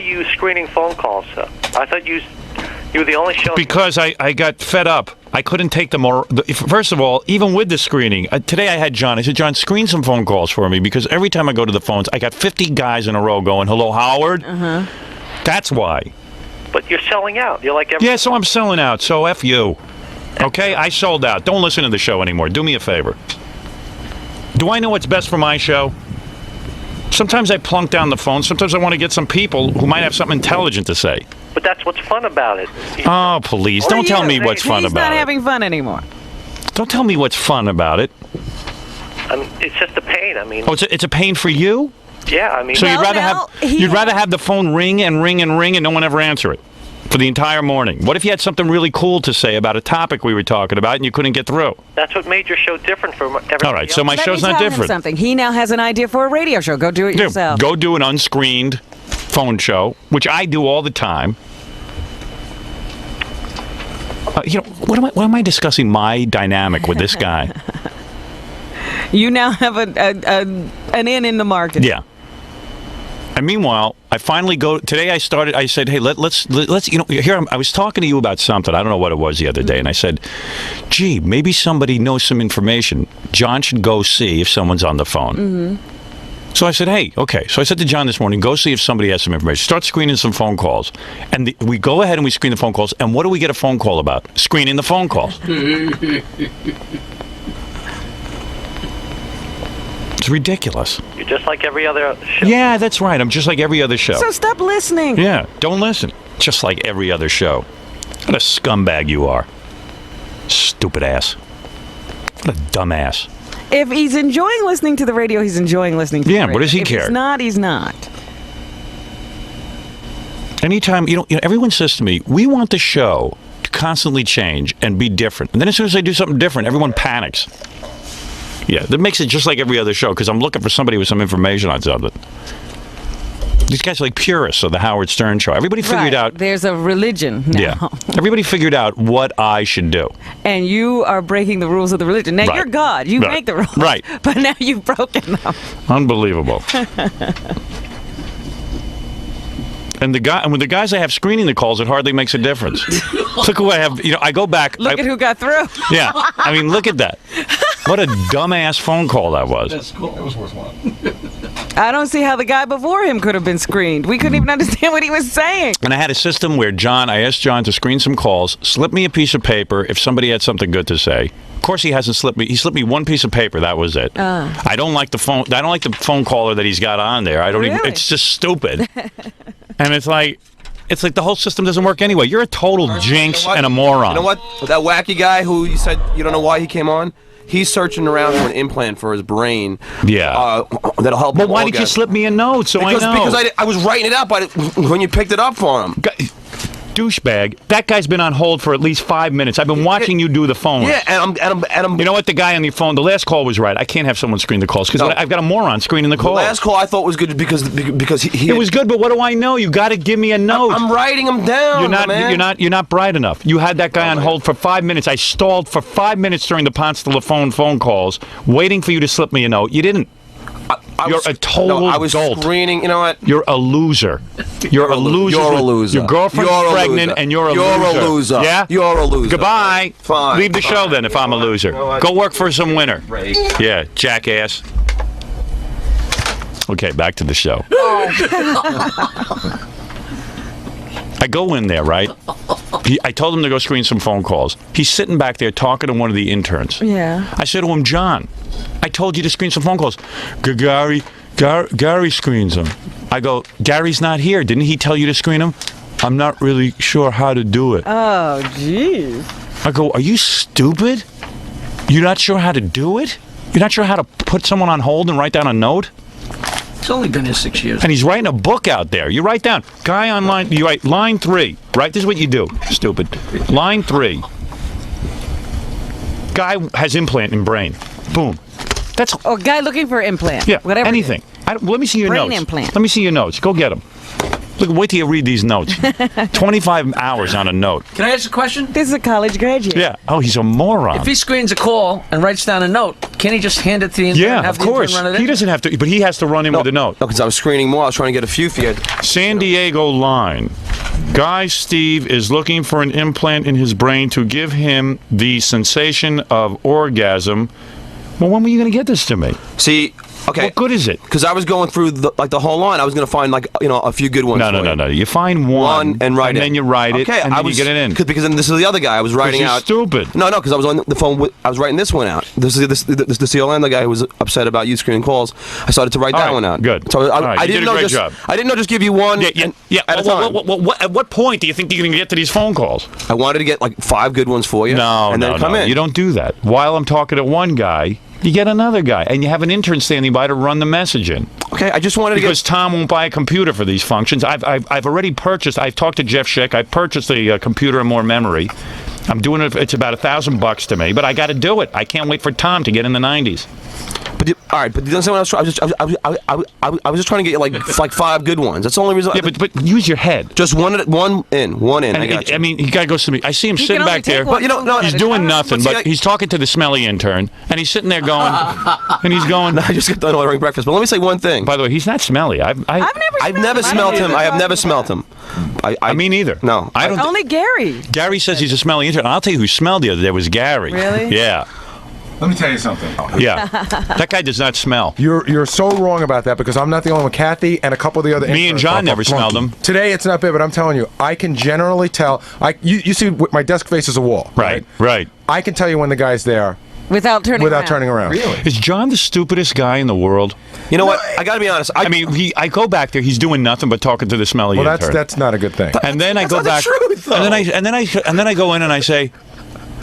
you screening phone calls? I thought you were the only show. Because I got fed up. I couldn't take them more. First of all, even with the screening, today I had John. I said, John, screen some phone calls for me, because every time I go to the phones, I got 50 guys in a row going, hello, Howard. That's why. But you're selling out. You're like Yeah, so I'm selling out. So F you. Okay? I sold out. Don't listen to the show anymore. Do me a favor. Do I know what's best for my show? Sometimes I plunk down the phone. Sometimes I want to get some people who might have something intelligent to say. But that's what's fun about it. Oh, please. Don't tell me what's fun about it. He's not having fun anymore. Don't tell me what's fun about it. I mean, it's just a pain. I mean... Oh, it's a pain for you? Yeah, I mean... So you'd rather have the phone ring and ring and ring and no one ever answer it for the entire morning. What if you had something really cool to say about a topic we were talking about and you couldn't get through? That's what made your show different from everybody All right, else. so my show's not different. Something. He now has an idea for a radio show. Go do it yourself. Go do an unscreened phone show, which I do all the time. What am I discussing my dynamic with this guy? You now have an in the market. Yeah. And meanwhile, I finally go today. I said, hey, let's here I was talking to you about something. I don't know what it was the other day, and I said, gee, maybe somebody knows some information. John should go see if someone's on the phone. So I said, hey, okay. So I said to John this morning, go see if somebody has some information. Start screening some phone calls. And we go ahead and we screen the phone calls. And what do we get a phone call about? Screening the phone calls. It's ridiculous. You're just like every other show. Yeah, that's right. I'm just like every other show. So stop listening. Yeah, don't listen. Just like every other show. What a scumbag you are. Stupid ass. What a dumbass. If he's enjoying listening to the radio, he's enjoying listening to the radio. What does he care? If he's not, he's not. Anytime, everyone says to me, we want the show to constantly change and be different. And then as soon as they do something different, everyone panics. Yeah, that makes it just like every other show, because I'm looking for somebody with some information on something. These guys are like purists of the Howard Stern show. Everybody figured out... There's a religion now. Yeah. Everybody figured out what I should do. And you are breaking the rules of the religion. Now, you're God. You make the rules. Right. But now you've broken them. Unbelievable. And with the guys I have screening the calls, it hardly makes a difference. Look who I have. I go back. Look at who got through. Yeah. I mean, look at that. What a dumbass phone call that was. That's cool. It was worthwhile. I don't see how the guy before him could have been screened. We couldn't even understand what he was saying. And I had a system where I asked John to screen some calls, slip me a piece of paper if somebody had something good to say. Of course, he hasn't slipped me. He slipped me one piece of paper. That was it. I don't like the phone. I don't like the phone caller that he's got on there. I don't even. It's just stupid. And it's like the whole system doesn't work anyway. You're a total jinx and a moron. You know what? That wacky guy who you said you don't know why he came on. He's searching around for an implant for his brain. Yeah. That'll help him. But why did you slip me a note so I know? Because I was writing it out when you picked it up for him. Douchebag. That guy's been on hold for at least 5 minutes. I've been watching you do the phone. Yeah, and I'm. You know what? The guy on the phone, the last call was right. I can't have someone screen the calls because I've got a moron screening the calls. The last call I thought was good because he it was good, but what do I know? You got to give me a note. I'm writing them down. You're not bright enough. You had that guy on hold for 5 minutes. I stalled for 5 minutes during the Ponce de Leon phone calls, waiting for you to slip me a note. You didn't. You're a total I was dolt. screening. You know what? You're a loser. You're a loser. You're a loser. Your girlfriend's pregnant, and you're a loser. You're a loser. Yeah? You're a loser. Goodbye. Fine. Leave the show then if I'm a loser. Go work for some winner. Yeah, jackass. Okay, back to the show. I go in there, right? I told him to go screen some phone calls. He's sitting back there talking to one of the interns. Yeah. I said to him, John, I told you to screen some phone calls. Gary screens them. I go, Gary's not here. Didn't he tell you to screen them? I'm not really sure how to do it. Oh, jeez. I go, are you stupid? You're not sure how to do it? You're not sure how to put someone on hold and write down a note? It's only been here 6 years. And he's writing a book out there. You write down, guy on line, you write line 3, right? This is what you do, stupid. Line 3. Guy has implant in brain. Boom. That's guy looking for implant. Yeah, whatever. anything. Let me see your brain notes. Implant. Let me see your notes. Go get them. Look, wait till you read these notes. 25 hours on a note. Can I ask a question? This is a college graduate. Yeah. Oh, he's a moron. If he screens a call and writes down a note, can he just hand it to the intern? and Yeah, have of the intern course. run it in? He doesn't have to, but he has to run in with a note. No, because I was screening more. I was trying to get a few for you. San Diego line. Guy Steve is looking for an implant in his brain to give him the sensation of orgasm. Well, when were you going to get this to me? See, okay. What good is it? Because I was going through the whole line. I was going to find a few good ones. No. You find one and write it. then you write it, Okay, and then you get it in. Because then this is the other guy I was writing you're out. stupid. No, because I was on the phone. I was writing this one out. This is the Orlando guy who was upset about you screening calls. I started to write All that right, one out. good. So All right, I you didn't did a know great just. job. I didn't know just give you one. At a time. At what point do you think you're going to get to these phone calls? I wanted to get like 5 good ones for you. and then come in. You don't do that. While I'm talking to one guy, you get another guy, and you have an intern standing by to run the message in. Okay, I just wanted to Because Tom won't buy a computer for these functions. I've already purchased. I've talked to Jeff Schick. I purchased a computer and more memory. I'm doing it. It's about $1,000 to me, but I got to do it. I can't wait for Tom to get in the 90s. All right, but you understand what I was just trying to get you like 5 good ones. That's the only reason. Yeah, but use your head. Just one in. And I got you. I mean, he guy goes to me. I see him He sitting can only back there. take one But no, He's at a doing time. nothing, But see, but he's talking to the smelly intern, and he's sitting there going, and he's going. I just got done ordering breakfast. But let me say one thing. By the way, he's not smelly. I've never smelled him. I have never smelled him. I mean, neither. No. I don't. Only Gary. Gary says he's a smelly intern. I'll tell you who smelled the other day was Gary. Really? Yeah. Let me tell you something. Yeah. That guy does not smell. You're so wrong about that because I'm not the only one. Kathy and a couple of the other Me and interns John are never smelled flunky. them. Today it's not bad, but I'm telling you, I can generally tell. You see, my desk faces a wall. Right. I can tell you when the guy's there Without turning around. Really? Is John the stupidest guy in the world? You know what? I got to be honest. I mean, I go back there. He's doing nothing but talking to the smelly Well, intern. that's not a good thing. And then I go not the back, truth, though. and then I go in and I say,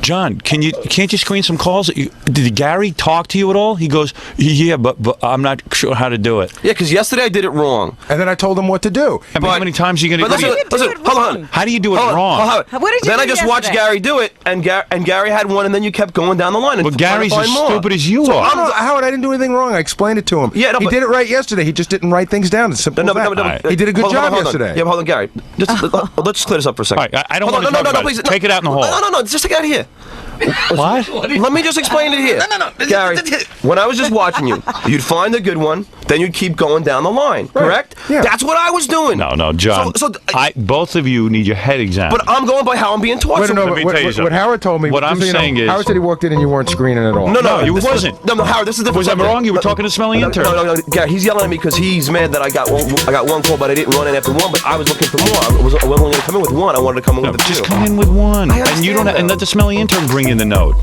John, can't you screen some calls? Did Gary talk to you at all? He goes, yeah, but I'm not sure how to do it. Yeah, because yesterday I did it wrong. And then I told him what to do. I mean, how many times are you going But to do it? listen, hold on. How do you do it Hold on, wrong? hold on. What did you Then do I just watched yesterday? Gary do it, and Gary had one, and then you kept going down the line. And Well, trying to Gary's as find more. stupid as you are. Howard, I didn't do anything wrong. I explained it to him. Yeah, no, he but- did it right yesterday. He just didn't write things down. It's simple as that. He did a good job yesterday. Yeah, but hold on, Gary. Let's just clear this up for a second. All right, I don't Hold want to on, talk about please, it. Take it out in the hall. No, just take it out of here. What? Let me just explain it here. No. Gary, when I was just watching you, you'd find a good one, then you'd keep going down the line, correct? Yeah. That's what I was doing. No, John. So, both of you need your head examined. but I'm going by how I'm being taught. Wait, So- no, Let me what, tell you what something. Howard told me. What just I'm so you know, saying is- Howard said he walked in and you weren't screening at all. No, you this wasn't. No, Howard, this is the different Was I subject. wrong? You were talking to smelly intern. No, Gary, he's yelling at me because he's mad that I got one call, but I didn't run in after one. But I was looking for more. I wasn't going to come in with one. I wanted to come in No, with the just two. come in with one, I and you don't. understand And that. let the smelly intern bring in the note.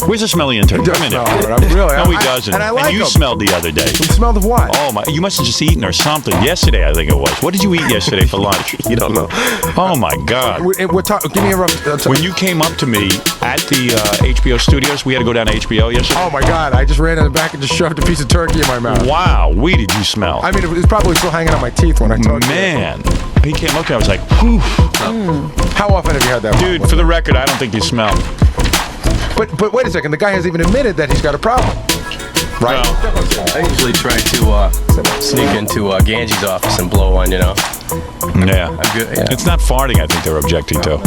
Where's the smelly intern? He Come does in smell, here. Howard. Really, No, he doesn't. And I like you him. smelled the other day. He smelled of what? Oh my! You must have just eaten or something yesterday. I think it was. What did you eat yesterday for lunch? You don't know. Oh my God! Give me a rough. When you came up to me at the HBO studios, we had to go down to HBO yesterday. Oh my God! I just ran in the back and just shoved a piece of turkey in my mouth. Wow, we did you smell? I mean, it was probably still hanging on my teeth when I talked to you. Man, he came up to me. I was like, whew. How often have you had that? Dude, for the record, I don't think you smell. But wait a second. The guy has even admitted that he's got a problem. Right. I usually try to sneak into Ganji's office and blow one, Yeah. I'm good, yeah. It's not farting, I think they're objecting to.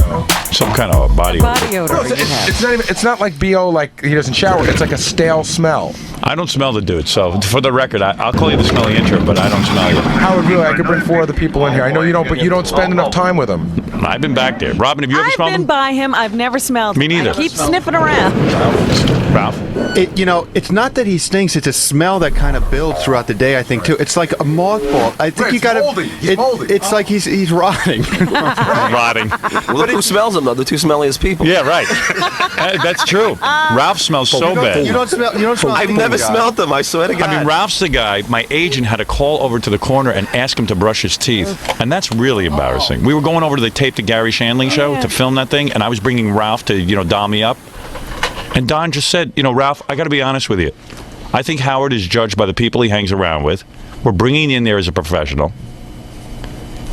Some kind of body Body odor. odor. you have. It's not even. It's not like BO. Like he doesn't shower. It's like a stale smell. I don't smell the dude, so for the record, I'll call you the smelly intern, but I don't smell you. Howard, really, I could bring 4 other people in here. I know you don't, but you don't spend enough time with them. I've been back there. Robin, have you ever I've smelled been him? by him. I've never smelled Me him. neither. I keep sniffing around. Ralph? It's not that he stinks. It's a smell that kind of builds throughout the day. I think too. It's like a mothball. I think Right, you it's got to. moldy. He's moldy. It's like he's rotting. Rotting. Well, look who smells them though. The two smelliest people. Yeah, right. That's true. Ralph smells so bad. You don't smell. You don't smell. I've never smelled them. I swear to God. I mean, Ralph's the guy. My agent had to call over to the corner and ask him to brush his teeth, and that's really embarrassing. We were going over to the tape the Gary Shandling show to film that thing, and I was bringing Ralph to doll me up, and Don just said, Ralph, I got to be honest with you. I think Howard is judged by the people he hangs around with. We're bringing you in there as a professional.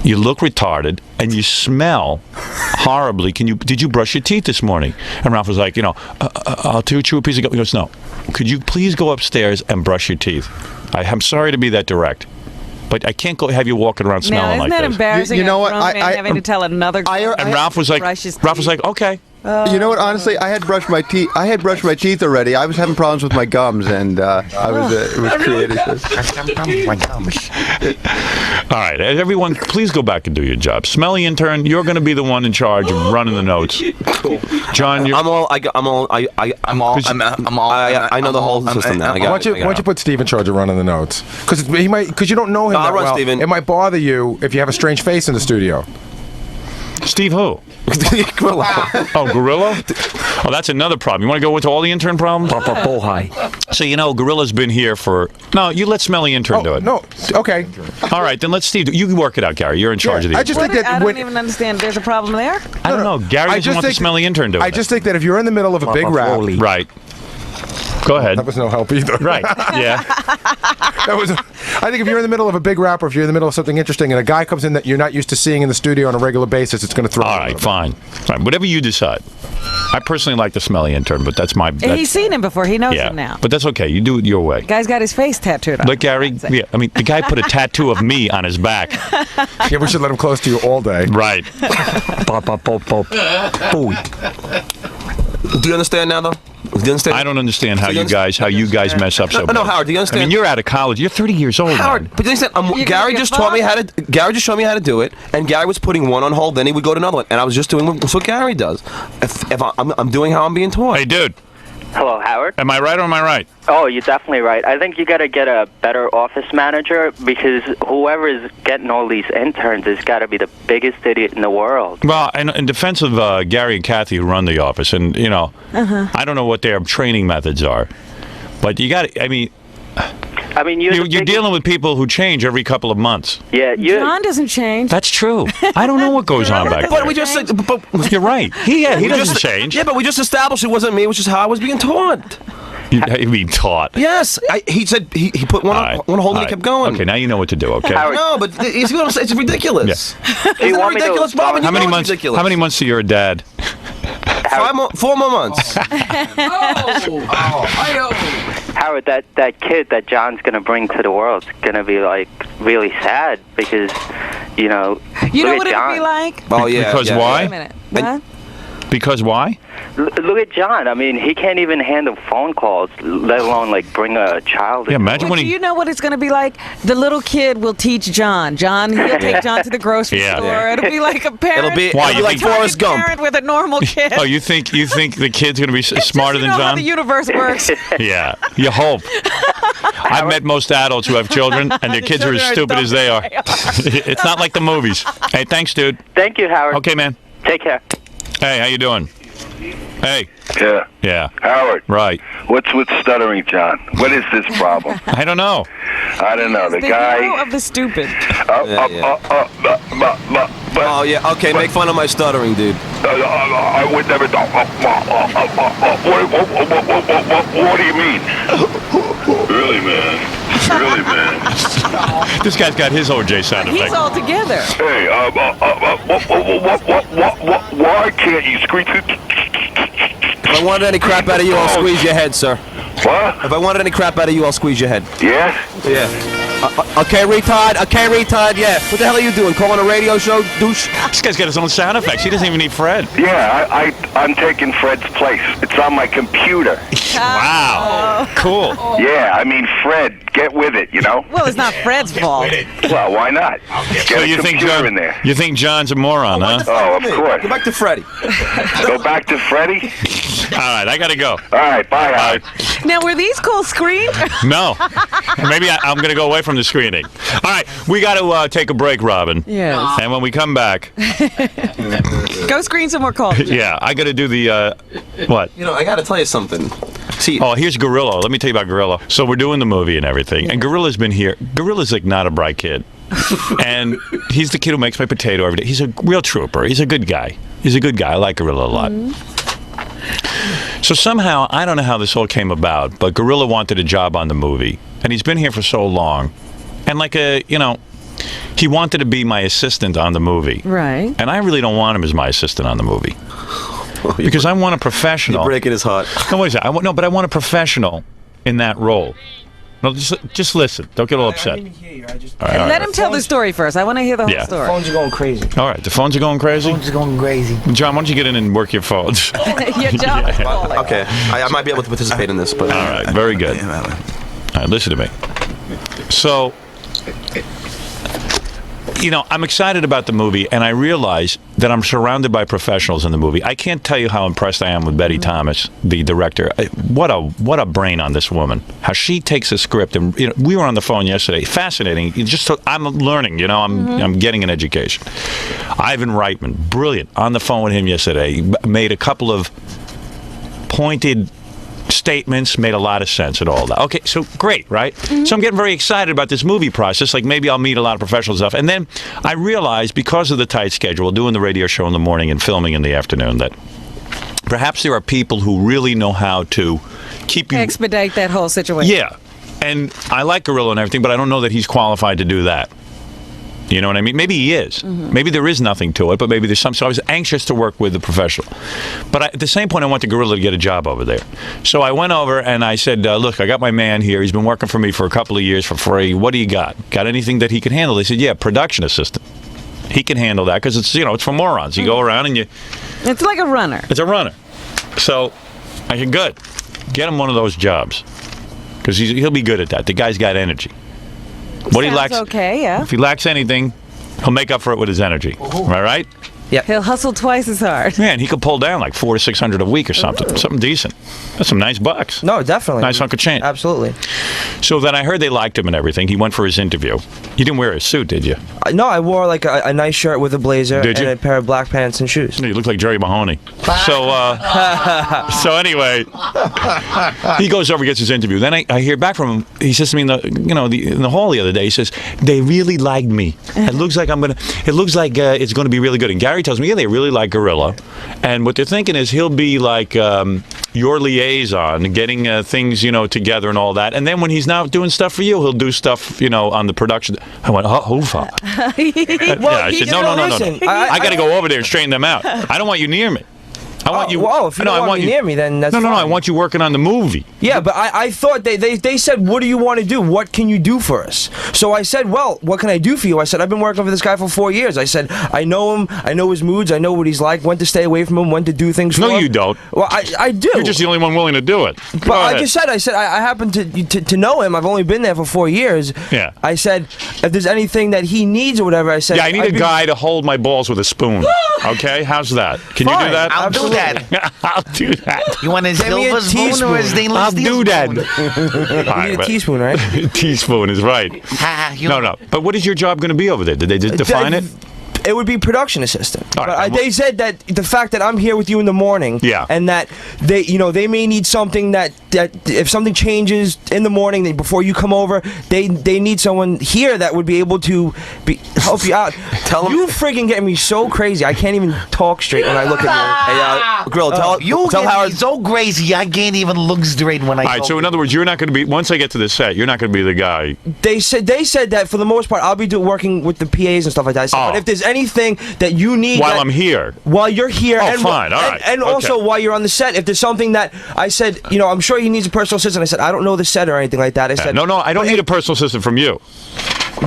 You look retarded, and you smell horribly. Did you brush your teeth this morning? And Ralph was like, I'll chew a piece of gum. He goes, no. Could you please go upstairs and brush your teeth? I'm sorry to be that direct. but I can't go have you walking around Now, smelling isn't like that this. embarrassing? You know a what? grown man having to tell another girl And Ralph was like, brush his okay. You know what? Honestly, I had brushed my teeth. I had brushed my teeth already. I was having problems with my gums, and I was it was created this. All right, everyone, please go back and do your job. Smelly intern, you're going to be the one in charge of running the notes. John, you're... I know the whole system now. Why don't you put Steve in charge of running the notes? Because you don't know him No, that I'll run well. Steven. It might bother you if you have a strange face in the studio. Steve who? Oh, Gorilla? Oh, that's another problem. You want to go into all the intern problems? So, Gorilla's been here for... No, you let Smelly intern do it. No, okay. All right, then let Steve... You can work it out, Gary. You're in charge of the... I just think I that don't even understand. There's a problem there? I don't know. Gary doesn't want the Smelly intern doing I just think that if you're in the middle of a big rap... Right. Go ahead. That was no help either. Right. Yeah. I think if you're in the middle of a big rap or if you're in the middle of something interesting and a guy comes in that you're not used to seeing in the studio on a regular basis, it's going to throw you All a right, little fine. Whatever you decide. I personally like the Smelly intern, but that's my... He's seen him before. He knows yeah, him now. but that's okay. You do it your way. Guy's got his face tattooed on. Let Gary... Yeah, I mean, the guy put a tattoo of me on his back. bit. Yeah, we should let him close to you all day. Right. Do you understand now, though? Do you understand? I don't understand how Do you you guys mess up so No, bad. Howard, do you understand? I mean, you're out of college. You're 30 years old, Howard, man. but do you understand? Gary be a just taught me how to. Gary just showed me how to do it, and Gary was putting one on hold. Then he would go to another one, and I was just doing what Gary does. If I'm doing how I'm being taught. Hey, dude. Hello, Howard. Am I right or am I right? Oh, you're definitely right. I think you got to get a better office manager because whoever is getting all these interns has got to be the biggest idiot in the world. Well, in defense of Gary and Kathy who run the office, and, I don't know what their training methods are, but you got to, I mean, you're dealing with people who change every couple of months. Yeah, John doesn't change. That's true. I don't know what goes on back But there. we just said. You're right. He we doesn't just- change. Yeah, but we just established it wasn't me. It was just how I was being taught. You mean taught. Yes, he said he put one All on, right. one hold All and he right. kept going. Okay, now you know what to do, okay? Howard. No, but you see what I'm saying? It's ridiculous. Do you Isn't it want me to- ridiculous, Bob? And How you many know it's months? ridiculous. How many months to you're a dad? 4 more months. Howard, that kid that John's going to bring to the world is going to be, like, really sad because, You know look what at it'd John. be like? Oh yeah. Because yeah. why? Wait a minute. What? Because why? Look at John. I mean, he can't even handle phone calls, let alone, like, bring a child. Yeah, imagine Well, when do you he... know what it's going to be like? The little kid will teach John. He'll take John to the grocery Yeah. store. Yeah. It'll be like a parent. It'll be, Why, it'll you be like think- Forrest Gump. Parent with a normal kid. Oh, you think the kid's going to be smarter you than know how John? the universe works. Yeah, you hope. I've met most adults who have children, and their kids are as stupid as they are. It's not like the movies. Hey, thanks, dude. Thank you, Howard. Okay, man. Take care. Hey, how you doing? Hey. Yeah. Yeah. Howard, Right. what's with stuttering, John? What is this problem? I don't know. I don't know. The hero guy. of the stupid. Oh yeah. Okay, make fun of my stuttering, dude. I would never. What do you mean? Really, man? Really, man? This guy's got his OJ sound He's effect. all together. Hey, why can't you scream? If I wanted any crap out of you, I'll squeeze your head, sir. What? If I wanted any crap out of you, I'll squeeze your head. Yeah? Yeah. Okay, retard. Okay, retard. Yeah. What the hell are you doing? Calling a radio show, douche? This guy's got his own sound effects. He doesn't even need Fred. Yeah, I'm taking Fred's place. It's on my computer. Wow. Cool. Yeah, I mean, Fred, get with it, you know? Well, it's not Fred's fault. Well, why not? Get So a you think computer John? in there. You think John's a moron, huh? Oh, of course. Go back to Freddie. Go back to Freddie? All right, I gotta go. All right, bye, Howard. Now, were these calls screened? No. Maybe I'm going to go away from the screening. All right, we got to take a break, Robin. Yes. And when we come back, Go screen some more calls. yeah, I got to do the, what? You know, I got to tell you something. See, Oh, here's Gorilla. Let me tell you about Gorilla. So we're doing the movie and everything, and Gorilla's been here. Gorilla's like not a bright kid. And he's the kid who makes my potato every day. He's a real trooper. He's a good guy. I like Gorilla a lot. So somehow, I don't know how this all came about, but Gorilla wanted a job on the movie. And he's been here for so long. And he wanted to be my assistant on the movie. Right. And I really don't want him as my assistant on the movie. Because I want a professional. you're breaking his heart. No, wait a second. I want a professional in that role. No, just listen. Don't get all upset. hear you. I just. All right, all Let right. him tell the story first. I want to hear the whole Yeah. story. Phones are going crazy. All right, the phones are going crazy. Phones are going crazy. John, why don't you get in and work your phones? Your job is calling. Okay, I might be able to participate in this, but All right, very good. All right, listen to me. So, I'm excited about the movie, and I realize that I'm surrounded by professionals in the movie. I can't tell you how impressed I am with Betty Thomas, the director. What a brain on this woman. How she takes a script, and we were on the phone yesterday. Fascinating. I'm learning. I'm getting an education. Ivan Reitman, brilliant. On the phone with him yesterday, made a couple of pointed statements, made a lot of sense and all that. Okay, so great, right? So I'm getting very excited about this movie process. Like maybe I'll meet a lot of professional stuff. And then I realized, because of the tight schedule, doing the radio show in the morning and filming in the afternoon, that perhaps there are people who really know how to keep you... Expedite that whole situation. Yeah. And I like Gorilla and everything, but I don't know that he's qualified to do that. You know what I mean? Maybe he is. Maybe there is nothing to it, but maybe there's some. So I was anxious to work with the professional. But at the same point, I want the Gorilla to get a job over there. So I went over and I said, look, I got my man here. He's been working for me for a couple of years for free. What do you got? Got anything that he can handle? They said, yeah, production assistant. He can handle that because it's for morons. You go around and It's like a runner. It's a runner. So I said, good. Get him one of those jobs because he'll be good at that. The guy's got energy. What he lacks, okay, yeah. If he lacks anything, he'll make up for it with his energy. Am I right? He'll hustle twice as hard. Man, he could pull down like $400 to $600 a week or something. Something decent. That's some nice bucks. No, definitely. Nice hunk of change. Absolutely. So then I heard they liked him and everything. He went for his interview. You didn't wear a suit, did you? No, I wore like a nice shirt with a blazer Did you? and a pair of black pants and shoes. You look like Jerry Mahoney. So anyway, he goes over, gets his interview. Then I hear back from him. He says to me in the hall the other day. He says they really liked me. It looks like it's gonna be really good. And Gary tells me, yeah, they really like Gorilla. And what they're thinking is he'll be like your liaison, getting things together and all that. And then when he's not doing stuff for you, he'll do stuff on the production. I went, oh, fuck. I said, no. I got to go over there and straighten them out. I don't want you near me. I want you. Well, if you don't want me near me, then that's no. fine. I want you working on the movie. Yeah, but I thought they said, what do you want to do? What can you do for us? So I said, well, what can I do for you? I said, I've been working for this guy for 4 years. I said, I know him. I know his moods. I know what he's like. When to stay away from him. When to do things for him. No, you don't. Well, I do. You're just the only one willing to do it. But like I said, I happen to know him. I've only been there for 4 years. Yeah. I said, if there's anything that he needs or whatever, I said, yeah, I need a guy to hold my balls with a spoon. Okay, how's that? Can you do that? I'll do that. I'll do that. You want a silver spoon or a stainless I'll steel do that. You need a teaspoon, right? Teaspoon is right. No. But what is your job going to be over there? Did they define it? It would be production assistant. All right, But they said that the fact that I'm here with you in the morning, Yeah. and that they may need something that if something changes in the morning before you come over, they need someone here that would be able to help you out. Tell 'em- you friggin' get me so crazy. I can't even talk straight when I look at Hey, Grill, tell get Howard. me so crazy I can't even look straight when I All right, so in other words, you're not going to be, once I get to the set, you're not going to be the guy. you. They said that for the most part I'll be working with the PAs and stuff like that. I said, Oh. but if there's anything that you need While I'm here. while you're here, Oh, and fine, all right, and okay. also while you're on the set, if there's something that I said, I'm sure he needs a personal assistant. I said, I don't know the set or anything like that. I said, No, I don't need a personal assistant from you.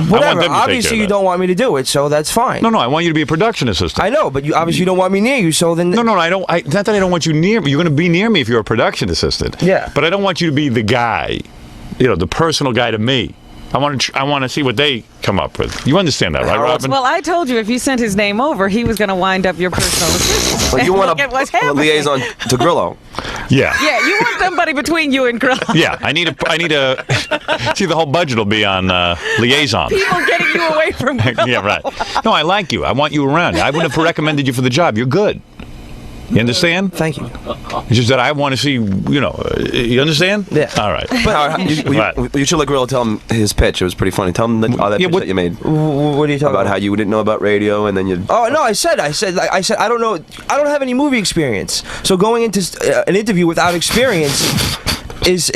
whatever. them to take Obviously, care you of that. don't want me to do it, so that's fine. No, I want you to be a production assistant. I know, but you obviously don't want me near you, so then. No, I don't. It's not that I don't want you near me. You're going to be near me if you're a production assistant. Yeah. But I don't want you to be the guy, the personal guy to me. I want to see what they come up with. You understand that, right, Robin? Well, I told you if you sent his name over, he was going to wind up your personal assistant. Well, you want Look at what's a happening. liaison to Grillo. Yeah. Yeah, you want somebody between you and Grill. Yeah, I need a. See, the whole budget will be on liaison. People getting you away from Grill. Yeah, right. No, I like you. I want you around. I wouldn't have recommended you for the job. You're good. You understand? Thank you. It's just that I want to see, you understand? Yeah. All right. Howard, you should let Grillo tell him his pitch. It was pretty funny. Tell him that pitch that you made What are you talking about how you didn't know about radio, and then you. Oh no! I said I don't know. I don't have any movie experience. So going into an interview without experience is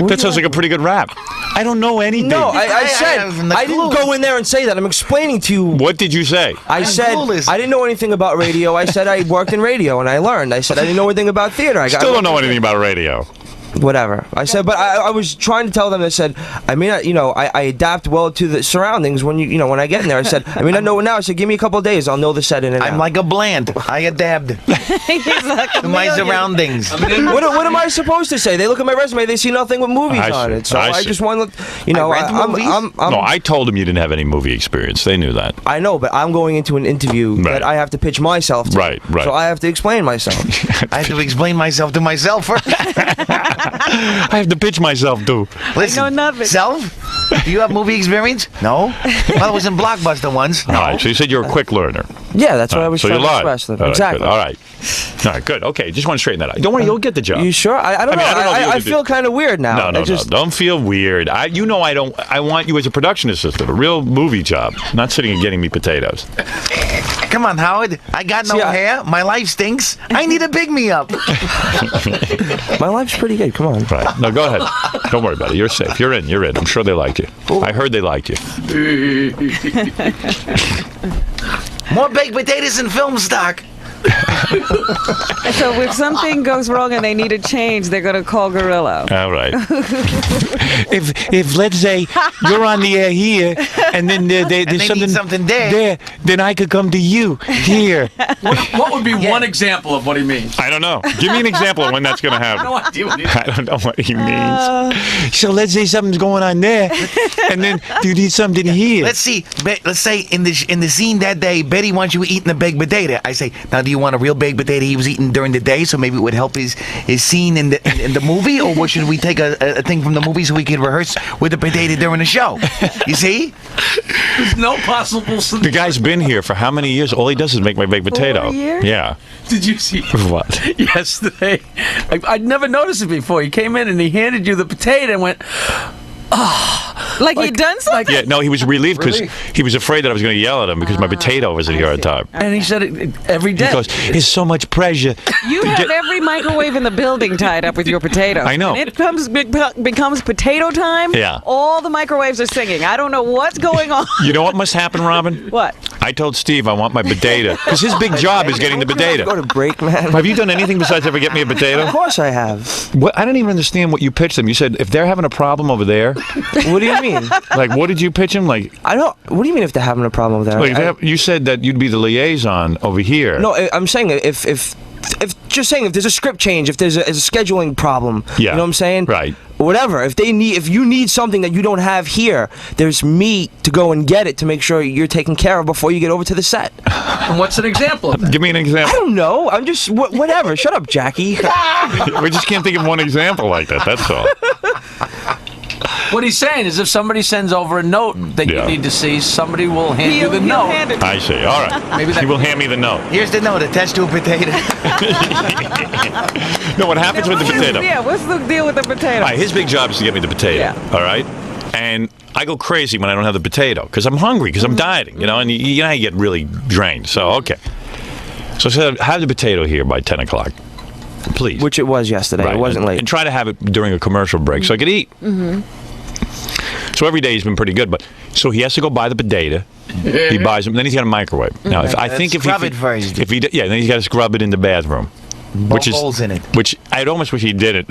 That sounds like a pretty good rap. I don't know anything. No, I said I didn't go in there and say that. I'm explaining to you. What did you say? I said I didn't know anything about radio. I said I worked in radio and I learned. I said I didn't know anything about theater. I Still don't know anything about radio. whatever. I said, but I was trying to tell them. I said, I mean, I adapt well to the surroundings when when I get in there. I said, I mean, I know it now. I said, give me a couple of days, I'll know the set in and out. I'm like a bland. I adapt to my surroundings. What am I supposed to say? They look at my resume, they see nothing with movies on it. So I just want to, No, I told them you didn't have any movie experience. They knew that. I know, but I'm going into an interview that I have to pitch myself to. Right. So I have to explain myself. I have to explain myself to myself first. I have to pitch myself too. Listen, I know nothing. Self, do you have movie experience? No. Well, I was in Blockbuster once. All right, so you said you're a quick learner. Yeah, that's what I was so trying you to lied. express. All right, Exactly. Good. All right, good. Okay, just want to straighten that out. Don't worry, you'll get the job. You sure? I don't know. I feel kind of weird now. No. Don't feel weird. I don't. I want you as a production assistant, a real movie job, not sitting and getting me potatoes. Come on, Howard. I got no hair. My life stinks. I need a pick me up. My life's pretty good. Come on. Right. No, go ahead. Don't worry about it. You're safe. You're in. I'm sure they like you. I heard they like you. More baked potatoes and film stock. So if something goes wrong and they need a change, they're going to call Gorilla. All right. if let's say you're on the air here, and then there's something there, then I could come to you here. What would be one example of what he means? I don't know. Give me an example of when that's going to happen. I have no idea what he I don't know what he means. So let's say something's going on there, and then you need something here. Let's see. Let's say in the scene that day, Betty wants you eating a baked potato. I say, now do you want a real baked potato he was eating during the day, so maybe it would help his scene in the movie, or what, should we take a thing from the movie so we can rehearse with the potato during the show? You see? There's no possible solution. The guy's been here for how many years? All he does is make my baked potato. 4 years? Yeah. Did you see what? Yesterday? I'd never noticed it before. He came in and he handed you the potato and went, Like he'd done something? Yeah, no, he was relieved because he was afraid that I was going to yell at him because my potato wasn't here on time. and he said it every day. He goes, "It's so much pressure." You have every microwave in the building tied up with your potato. I know. When it becomes potato time, Yeah. all the microwaves are singing. I don't know what's going on. You know what must happen, Robin? What? I told Steve I want my potato because his big job is getting the potato. Go to break, man. Have you done anything besides ever get me a potato? Of course I have. What? I don't even understand what you pitched them. You said if they're having a problem over there, What do you mean? like what did you pitch them? Like I don't. What do you mean if they're having a problem with that? Like, you said that you'd be the liaison over here. No, I'm saying if just saying if there's a script change, if there's a scheduling problem, Yeah. you know what I'm saying? Right. Whatever. If you need something that you don't have here, there's me to go and get it to make sure you're taken care of before you get over to the set. And what's an example of that? Give me an I example. don't know. I'm just whatever. Shut up, Jackie. We just can't think of one example like that. That's all. What he's saying is if somebody sends over a note that Yeah. you need to see, somebody will hand you the He'll note. hand it. I see. All right. Maybe that- He will hand me the note. Here's the note attached to a potato. No, what happens with the potato? Yeah, what's the deal with the potato? All right, his big job is to get me the potato. Yeah. All right? And I go crazy when I don't have the potato because I'm hungry, because I'm dieting, and you know, I get really drained. So, okay. So I said, have the potato here by 10 o'clock, please. Which it was yesterday. Right. It wasn't late. And try to have it during a commercial break so I could eat. Mm-hmm. So every day he's been pretty good, but so he has to go buy the potato. He buys them, then he's got a microwave. Now, I think if Scrub it first. then he's got to scrub it in the bathroom, which is holes in it. Which I'd almost wish he didn't.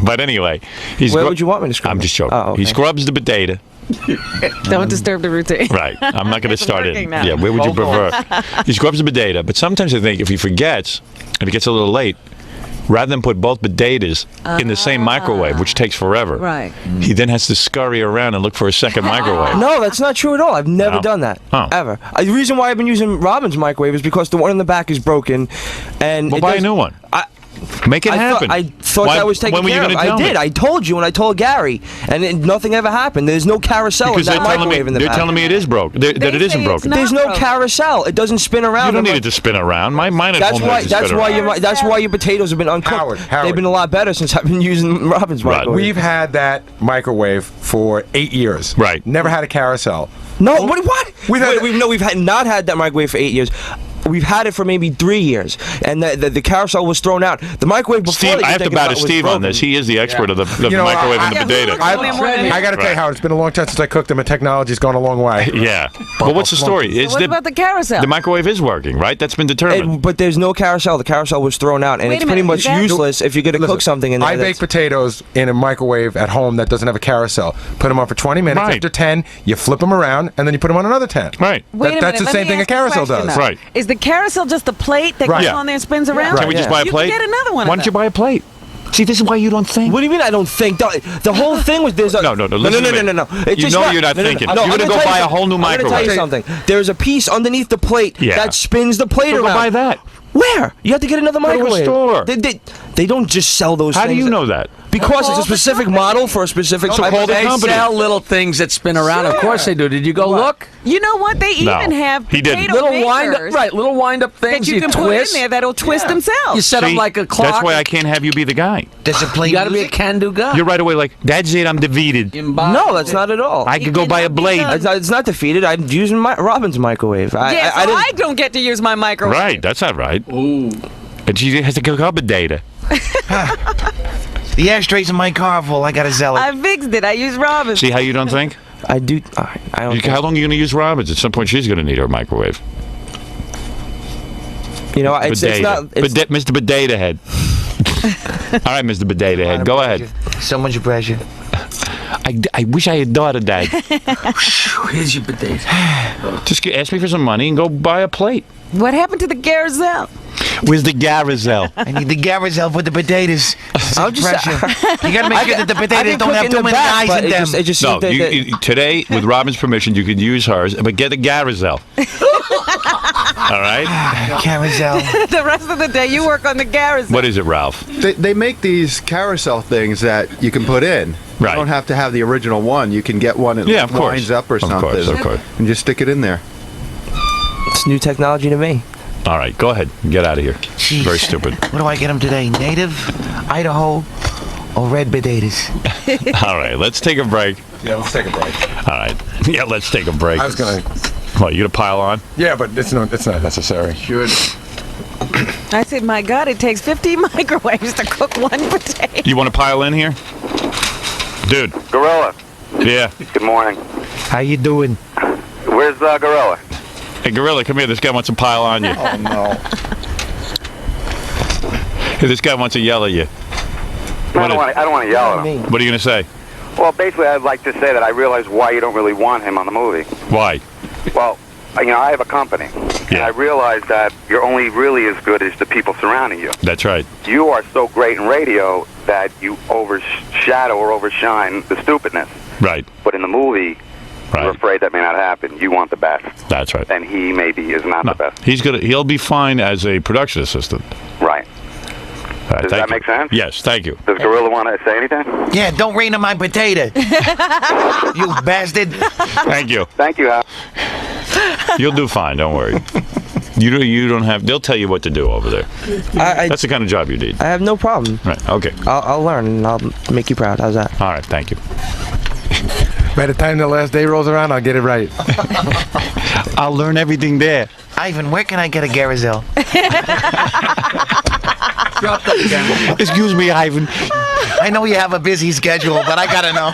But anyway, Where would you want me to scrub I'm it? just joking. Oh, okay. He scrubs the potato. Don't disturb the routine. Right. I'm not going to It's start it. working now. Yeah, where would you prefer? He scrubs the potato, but sometimes I think if he forgets, if it gets a little late, rather than put both potatoes in the same microwave, which takes forever, Right. he then has to scurry around and look for a second microwave. No, that's not true at all. I've never No? done that. Oh. Ever. The reason why I've been using Robin's microwave is because the one in the back is broken, and Well, it buy a does- new one. I Make it happen. I thought Why- that was taken when were you care of. gonna I tell me? did. I told you, and I told Gary, and nothing ever happened. There's no carousel Because in they're that telling me microwave in the they're back. telling me it is broke. That it say isn't it's broken. not. There's no broken. carousel. It doesn't spin around. You don't I'm need it to spin around. Mine at That's home why. doesn't spin around. That's why your potatoes have been uncooked. Howard. They've been a lot better since I've been using Robin's Right. microwave. We've had that microwave for 8 years. Right. Never had a carousel. No, what? We've had- We've not had that microwave for 8 years. we've had it for maybe 3 years, and the carousel was thrown out. The microwave before. Steve, that I you're have to thinking bow about to was Steve on broken. this. He is the expert of the You know, microwave and the Yeah, potato. who looks really more than I got to tell you, Right. Howard, it's been a long time since I cooked them, and technology's gone a long way. Yeah. But what's the story? Is What about the carousel? the microwave is working, right? That's been determined. But there's no carousel. The carousel was thrown out, and Wait it's a pretty minute, much is that- useless if you're going to Listen, cook something in there. I bake potatoes in a microwave at home that doesn't have a carousel. Put them on for 20 minutes. Right. After 10, you flip them around, and then you put them on another 10. Right. Wait a That's minute, the let same me thing a ask you carousel question, does. though. Right. Is the carousel just a plate that Right. goes Yeah. on there and spins around? Can we just buy a You plate? can get another one. Why of don't you them. buy a plate? See, this is why you don't think. What do you mean? I don't think the whole thing was there's a No. Listen to me. no. It's You just know you're not no, thinking. No, You're I'm gonna go tell you buy a something. whole new I'm gonna tell microwave. you something. There's a piece underneath the plate Yeah. that spins the plate So go around. buy that. Where? You have to get another Go to a microwave. store. They don't just sell those How do things. you know that? Because it's a specific model for a specific So type call of the They company. sell little things that spin around. Of course they do. Did you go look? You know what? They No, even have he didn't. potato Little wind up, makers right? Little wind up things that you can put twist. in there that'll twist themselves. You set See, them like a clock. That's why I can't have you be the guy. Does it play You got to be a music? can-do guy. You're right away like, that's it, I'm defeated. No, that's not at all. I could go buy a blade. It's not defeated. I'm using Robin's microwave. Yeah, so didn't- I don't get to use my microwave. Right, that's not right. Ooh. And she has to cook up a data. The ashtrays in my car are full. I got a zealot. I fixed it. I use Robin. See how you don't think? I do. I don't. How long are you going to use Robbins? At some point, she's going to need her microwave. You know, it's not. It's, Mr. Potato Head. All right, Mr. Potato Head, go ahead. So much pressure. I wish I had thought of that. Here's your potato. Just ask me for some money and go buy a plate. What happened to the carousel? Where's the Garizelle? I need the Garizelle for the potatoes. I'm just. Pressure. You got to make sure that the potatoes don't have too many eyes in them. It just No, seemed that- today, with Robin's permission, you can use hers, but get a Garizelle. All right? Carousel. The rest of the day, you work on the carousel. What is it, Ralph? They make these carousel things that you can put in. Right. You don't have to have the original one. You can get one that Yeah, of course. winds up or Of something. course. And just stick it in there. It's new technology to me. All right, go ahead. Get out of here. Jeez. Very stupid. What do I get him today? Native, Idaho, or red potatoes? All right, let's take a break. Yeah, let's take a break. All right. Yeah, let's take a break. I was gonna. What, you going to pile on? Yeah, but it's not necessary. I said, my God, it takes 50 microwaves to cook one potato. You want to pile in here? Dude. Gorilla, Yeah. good morning. How you doing? Where's Gorilla? Hey, Gorilla, come here. This guy wants to pile on you. Oh, no. Hey, this guy wants to yell at you. I don't want to yell at him. What are you going to say? Well, basically, I'd like to say that I realize why you don't really want him on the movie. Why? Well, I have a company, and Yeah. I realize that you're only really as good as the people surrounding you. That's right. You are so great in radio that you overshadow or overshine the stupidness. Right. But in the movie, you're Right. afraid that may not happen. You want the best, That's right. and he maybe is not No, the best. he'll be fine as a production assistant. Right. All right, Does thank that make you. sense? Yes, thank you. Does Gorilla want to say anything? Yeah, don't rain on my potato. You bastard. Thank you. Thank you, Hal. You'll do fine. Don't worry. You don't have. They'll tell you what to do over there. That's the kind of job you need. I have no problem. Right. Okay. I'll learn and I'll make you proud. How's that? All right. Thank you. By the time the last day rolls around, I'll get it right. I'll learn everything there. Ivan, where can I get a Garizelle? Excuse me, Ivan. I know you have a busy schedule, but I gotta know.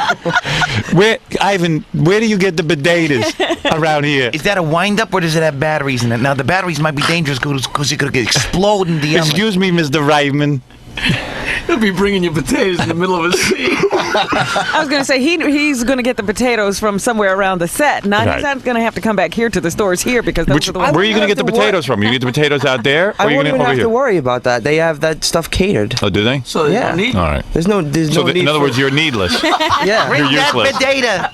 Ivan, where do you get the potatoes around here? Is that a wind-up or does it have batteries in it? Now, the batteries might be dangerous because it could explode in the oven. Excuse me, Mr. Ryman. He'll be bringing you potatoes in the middle of a scene. I was going to say, he's going to get the potatoes from somewhere around the set. He's Right. not going to have to come back here to the stores here because those are the ones. Where are you going to get the potatoes from? You get the potatoes out there, or I are you wouldn't going even over have here? to worry about that. They have that stuff catered. Oh, do they? So they Yeah. don't need All right. There's no need. In other words, you're needless. yeah. Bring You're that useless. potato.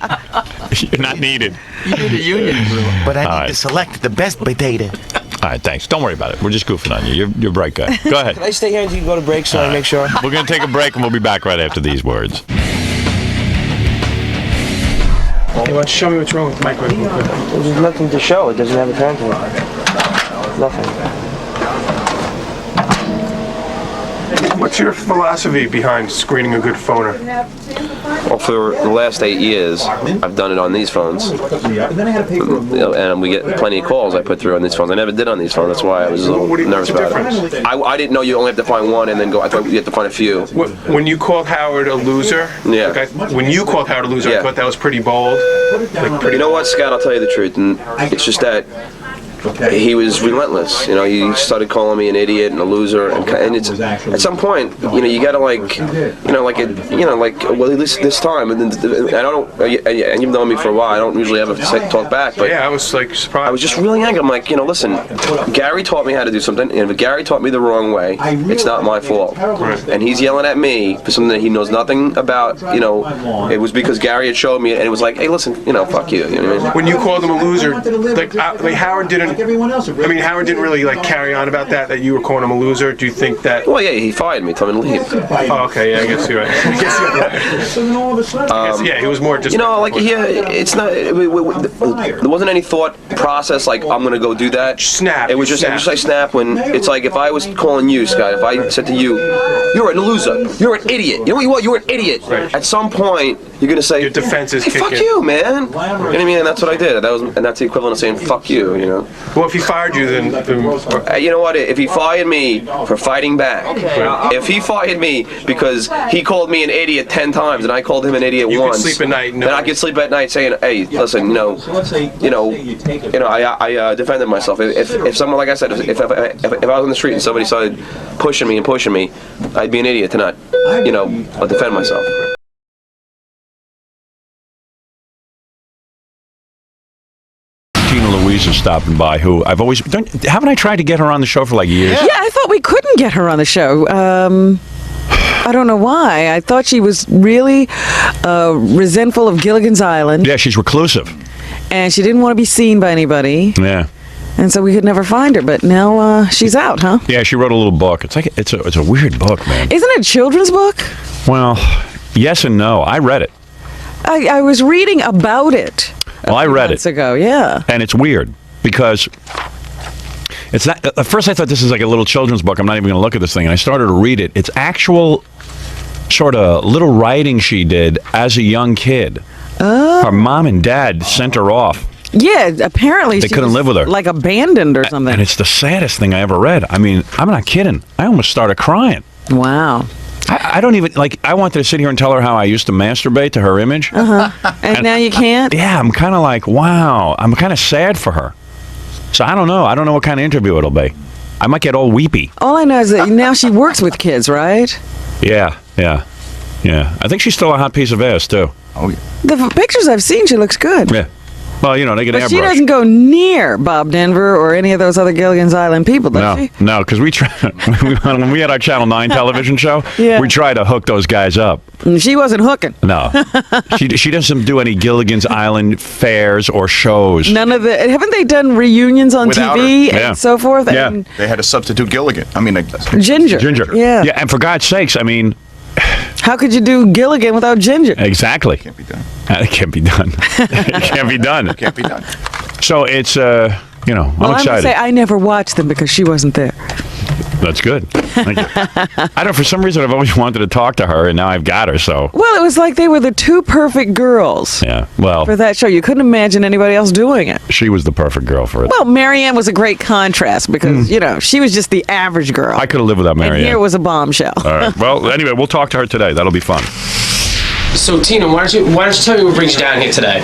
You're not needed. You need a union grill. But I All need right. to select the best potato. All right, thanks. Don't worry about it. We're just goofing on you. You're a bright guy. Go ahead. Can I stay here until you go to break so I make sure? We're going to take a break, and we'll be back right after these words. Hey, why don't you show me what's wrong with the microwave? There's nothing to show. It doesn't have a turn to it. Nothing. What's your philosophy behind screening a good phoner? Well, for the last 8 years, I've done it on these phones. And we get plenty of calls I put through on these phones. I never did on these phones. That's why I was a little nervous about it. I didn't know you only have to find one and then go. I thought you have to find a few. When you called Howard a loser, yeah. When you called Howard a loser, I thought that was pretty bold. You know what, Scott? I'll tell you the truth, and it's just that he was relentless. You know, he started calling me an idiot and a loser, and it's at some point, you know, you gotta like well, at least this time, and and you've known me for a while. I don't usually ever talk back, but yeah, I was like surprised. I was just really angry. I'm like, you know, listen, Gary taught me how to do something, and if Gary taught me the wrong way, it's not my fault. Right. And he's yelling at me for something that he knows nothing about. You know, it was because Gary had showed me, and it was like, hey, listen, you know, fuck you. You know what I mean? When you called him a loser, like Howard didn't. I mean, Howard didn't really like carry on about that you were calling him a loser. Do you think that? Well, yeah, he fired me, told me to leave. Oh, okay, yeah, I guess you're right. I guess you're right. Yeah, he was more just. You know, like it's not. There wasn't any thought process like I'm gonna go do that. Snap. It was just like snap when it's like if I was calling you, Scott, if I said to you, you're a loser, you're an idiot. You know what you want? You're an idiot. Right. At some point, you're gonna say your defense is hey, fuck you, man. You know what I mean? And that's what I did. And that's the equivalent of saying fuck you. You know. Well, if he fired you, then you know what? If he fired me for fighting back, if he fired me because he called me an idiot 10 times and I called him an idiot once, sleep at night. Then I could sleep at night saying, "Hey, listen, you know, I defended myself. If someone, like I said, if I was on the street and somebody started pushing me, I'd be an idiot to not, you know, defend myself." Louise is stopping by, who I've always haven't I tried to get her on the show for like years? Yeah, I thought we couldn't get her on the show. I don't know why. I thought she was really resentful of Gilligan's Island. Yeah, she's reclusive. And she didn't want to be seen by anybody. Yeah. And so we could never find her, but now she's out, huh? Yeah, she wrote a little book. It's like it's a weird book, man. Isn't it a children's book? Well, yes and no. I read it. I was reading about it. Well, I read it ago, yeah. And it's weird because it's not. At first, I thought this is like a little children's book. I'm not even going to look at this thing. And I started to read it. It's actual sort of little writing she did as a young kid. Her mom and dad sent her off. Yeah, apparently they she couldn't was live with her, like abandoned or something. And it's the saddest thing I ever read. I mean, I'm not kidding. I almost started crying. Wow. I don't even, like, I wanted to sit here and tell her how I used to masturbate to her image. And now you can't? Yeah, I'm kind of like, wow. I'm kind of sad for her. So I don't know. I don't know what kind of interview it'll be. I might get all weepy. All I know is that now she works with kids, right? Yeah. I think she's still a hot piece of ass, too. Oh, yeah. The pictures I've seen, she looks good. Yeah. Well, you know, they get But airbrush. she doesn't go near Bob Denver or any of those other Gilligan's Island people, does she? No, because we try when we had our Channel 9 television show, we tried to hook those guys up. She wasn't hooking. No. she doesn't do any Gilligan's Island fairs or shows. None of the... Haven't they done reunions on Without TV her. and so forth? Yeah. And They had to substitute Gilligan. I mean, Ginger. Yeah. Yeah, and for God's sakes, I mean... How could you do Gilligan without Ginger? Exactly. can't be done. It can't be done. It can't be done. It can't be done. So it's, you know, I'm Well, I'm excited. going to say I never watched them because she wasn't there. That's good. Thank you. I don't. For some reason, I've always wanted to talk to her, and now I've got her. So. Well, it was like they were the two perfect girls. Yeah. Well. For that show, you couldn't imagine anybody else doing it. She was the perfect girl for it. Well, Marianne was a great contrast because you know she was just the average girl. I could have lived without Marianne. And here was a bombshell. All right. Well, anyway, we'll talk to her today. That'll be fun. So Tina, why don't you tell me what brings you down here today?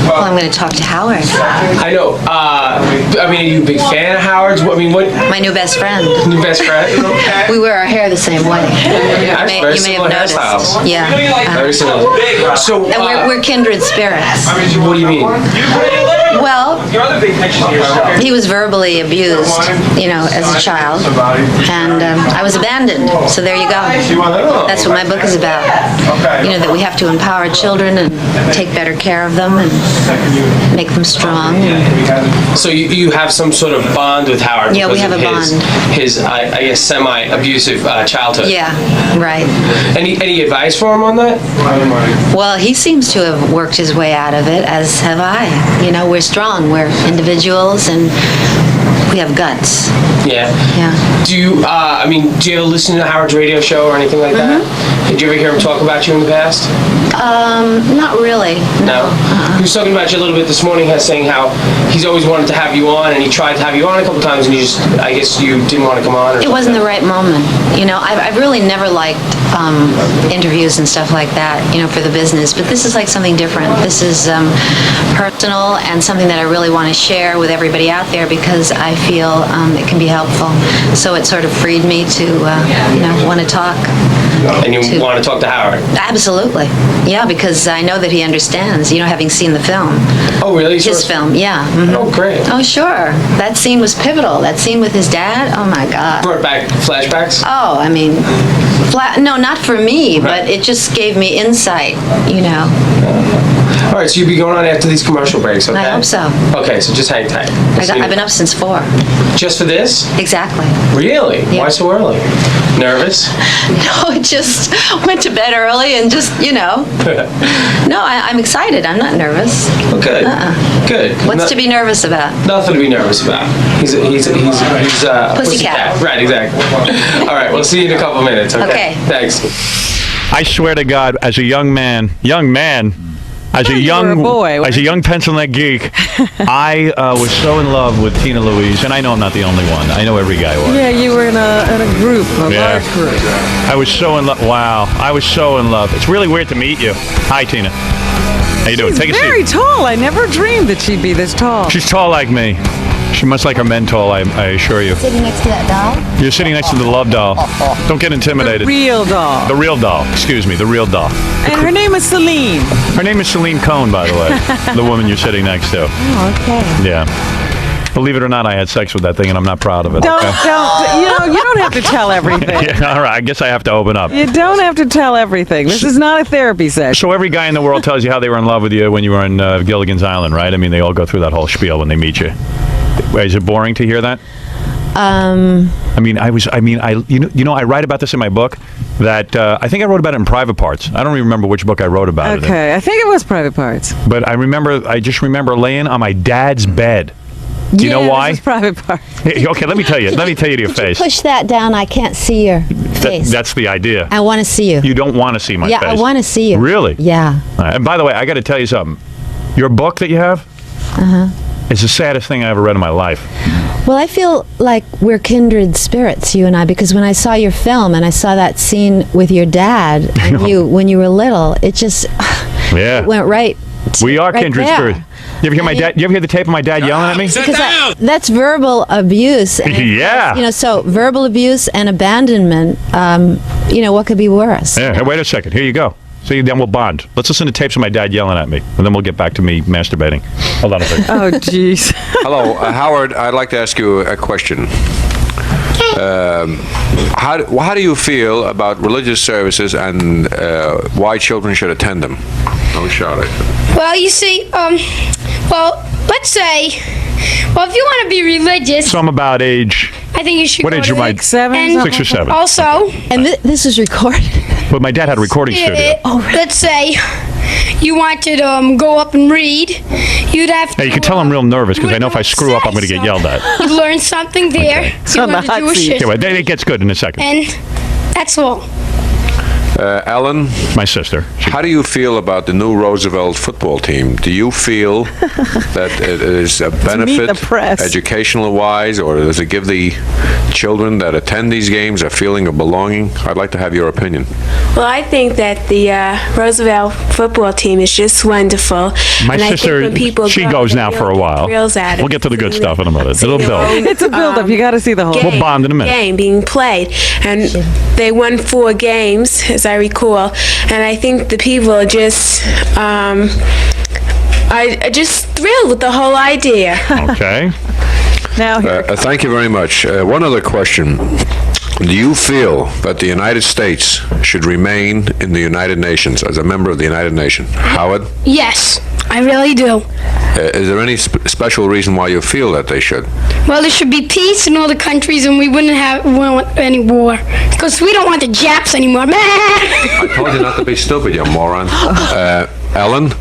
Well, I'm going to talk to Howard. I know. I mean, are you a big fan of Howard's? I mean, what? My new best friend. New best friend? We wear our hair the same way. You may have noticed. Hairstyles. Yeah. Very similar. So, and we're kindred spirits. What do you mean? Well, he was verbally abused, you know, as a child, and I was abandoned. So there you go. That's what my book is about. You know, that we have to empower children and take better care of them and make them strong. So you have some sort of bond with Howard? Yeah, we have a bond. His, I guess, semi-abusive childhood. Yeah, right. Any advice for him on that? Well, he seems to have worked his way out of it, as have I. You know, we're strong. We're individuals, and we have guts. Yeah. Yeah. Do you, do you ever listen to Howard's radio show or anything like that? Did you ever hear him talk about you in the past? Not really. No. He was talking about you a little bit this morning, saying how he's always wanted to have you on, and he tried to have you on a couple times, and I guess you didn't want to come on. It wasn't the right moment. I've really never liked interviews and stuff like that, for the business. But this is like something different. This is personal and something that I really want to share with everybody out there because I feel it can be helpful. So it sort of freed me to, want to talk. And you want to talk to Howard? Absolutely. Yeah, because I know that he understands, having seen the film. Oh, really? His film, yeah. Mm-hmm. Oh, great. Oh, sure. That scene was pivotal. That scene with his dad, oh my God. Brought back flashbacks? Oh, I mean, no, not for me, but it just gave me insight, All right, so you'll be going on after these commercial breaks, okay? I hope so. Okay, so just hang tight. I've been up since 4. Just for this? Exactly. Really? Yeah. Why so early? Nervous? No, I just went to bed early and just, No, I'm excited. I'm not nervous. Oh, good. Good. What's to be nervous about? Nothing to be nervous about. He's a pussycat. Right, exactly. All right, we'll see you in a couple minutes, okay? Thanks. I swear to God, as a young man, as a young pencil neck geek, I was so in love with Tina Louise, and I know I'm not the only one. I know every guy was. Yeah, you were in a group, a large group. I was so in love. Wow, I was so in love. It's really weird to meet you. Hi, Tina. How you doing? Take a seat. She's very tall. I never dreamed that she'd be this tall. She's tall like me. She must like her men tall, I assure you. Sitting next to that doll? You're sitting next to the love doll. Don't get intimidated. The real doll. The real doll. Excuse me, the real doll. And her name is Celine. Her name is Celine Cohn, by the way. The woman you're sitting next to. Oh, okay. Yeah. Believe it or not, I had sex with that thing, and I'm not proud of it. You don't have to tell everything. Yeah, all right. I guess I have to open up. You don't have to tell everything. This is not a therapy session. So every guy in the world tells you how they were in love with you when you were on Gilligan's Island, right? I mean, they all go through that whole spiel when they meet you. Is it boring to hear that? I write about this in my book. That I think I wrote about it in Private Parts. I don't even remember which book I wrote about it in. Okay, I think it was Private Parts. But I just remember laying on my dad's bed. Do you know why? This is Private Parts. Okay, let me tell you to your face. Push that down. I can't see your face. That's the idea. I want to see you. You don't want to see my face. Yeah, I want to see you. Really? Yeah. And by the way, I got to tell you something. Your book that you have is the saddest thing I ever read in my life. Well, I feel like we're kindred spirits, you and I, because when I saw your film and I saw that scene with your dad when you were little, it just it went right. We are kindred there. spirits. You ever hear my dad? You ever hear the tape of my dad yelling at me? Because that's verbal abuse. And so verbal abuse and abandonment. What could be worse? Yeah. Hey, wait a second. Here you go. See, then we'll bond. Let's listen to tapes of my dad yelling at me, and then we'll get back to me masturbating. Hold on a second. Oh, jeez. Hello, Howard. I'd like to ask you a question. How do you feel about religious services and why children should attend them? Oh, Charlotte. Well, you see, let's say, if you want to be religious, So I'm about age. I think you should. What go age to am I? 6, 7, and 6 or 7. Also, and this is recorded. But my dad had a recording studio. Let's say you wanted to go up and read, you'd have to. Hey, you can tell I'm real nervous because I know if I screw up, I'm going to get yelled at. You learn something there. You learn the Jewish Okay, history, well, it gets good in a second. and that's all. Ellen, my sister. How do you feel about the new Roosevelt football team? Do you feel that it is a benefit, educational-wise, or does it give the children that attend these games a feeling of belonging? I'd like to have your opinion. Well, I think that the Roosevelt football team is just wonderful. My and sister, I think when people she go, goes they now really for a get while. thrills out of We'll get to the good stuff in a minute. It'll build. It's a build-up. You got to see the whole We'll bond in a minute. game being played, and they won 4 games, as I recall. And I think the people are just thrilled with the whole idea. Okay. Now, thank you very much. One other question. Do you feel that the United States should remain in the United Nations as a member of the United Nations? Howard? Yes, I really do. Is there any special reason why you feel that they should? Well, there should be peace in all the countries, and we wouldn't want any war, because we don't want the Japs anymore. I told you not to be stupid, you moron. Ellen,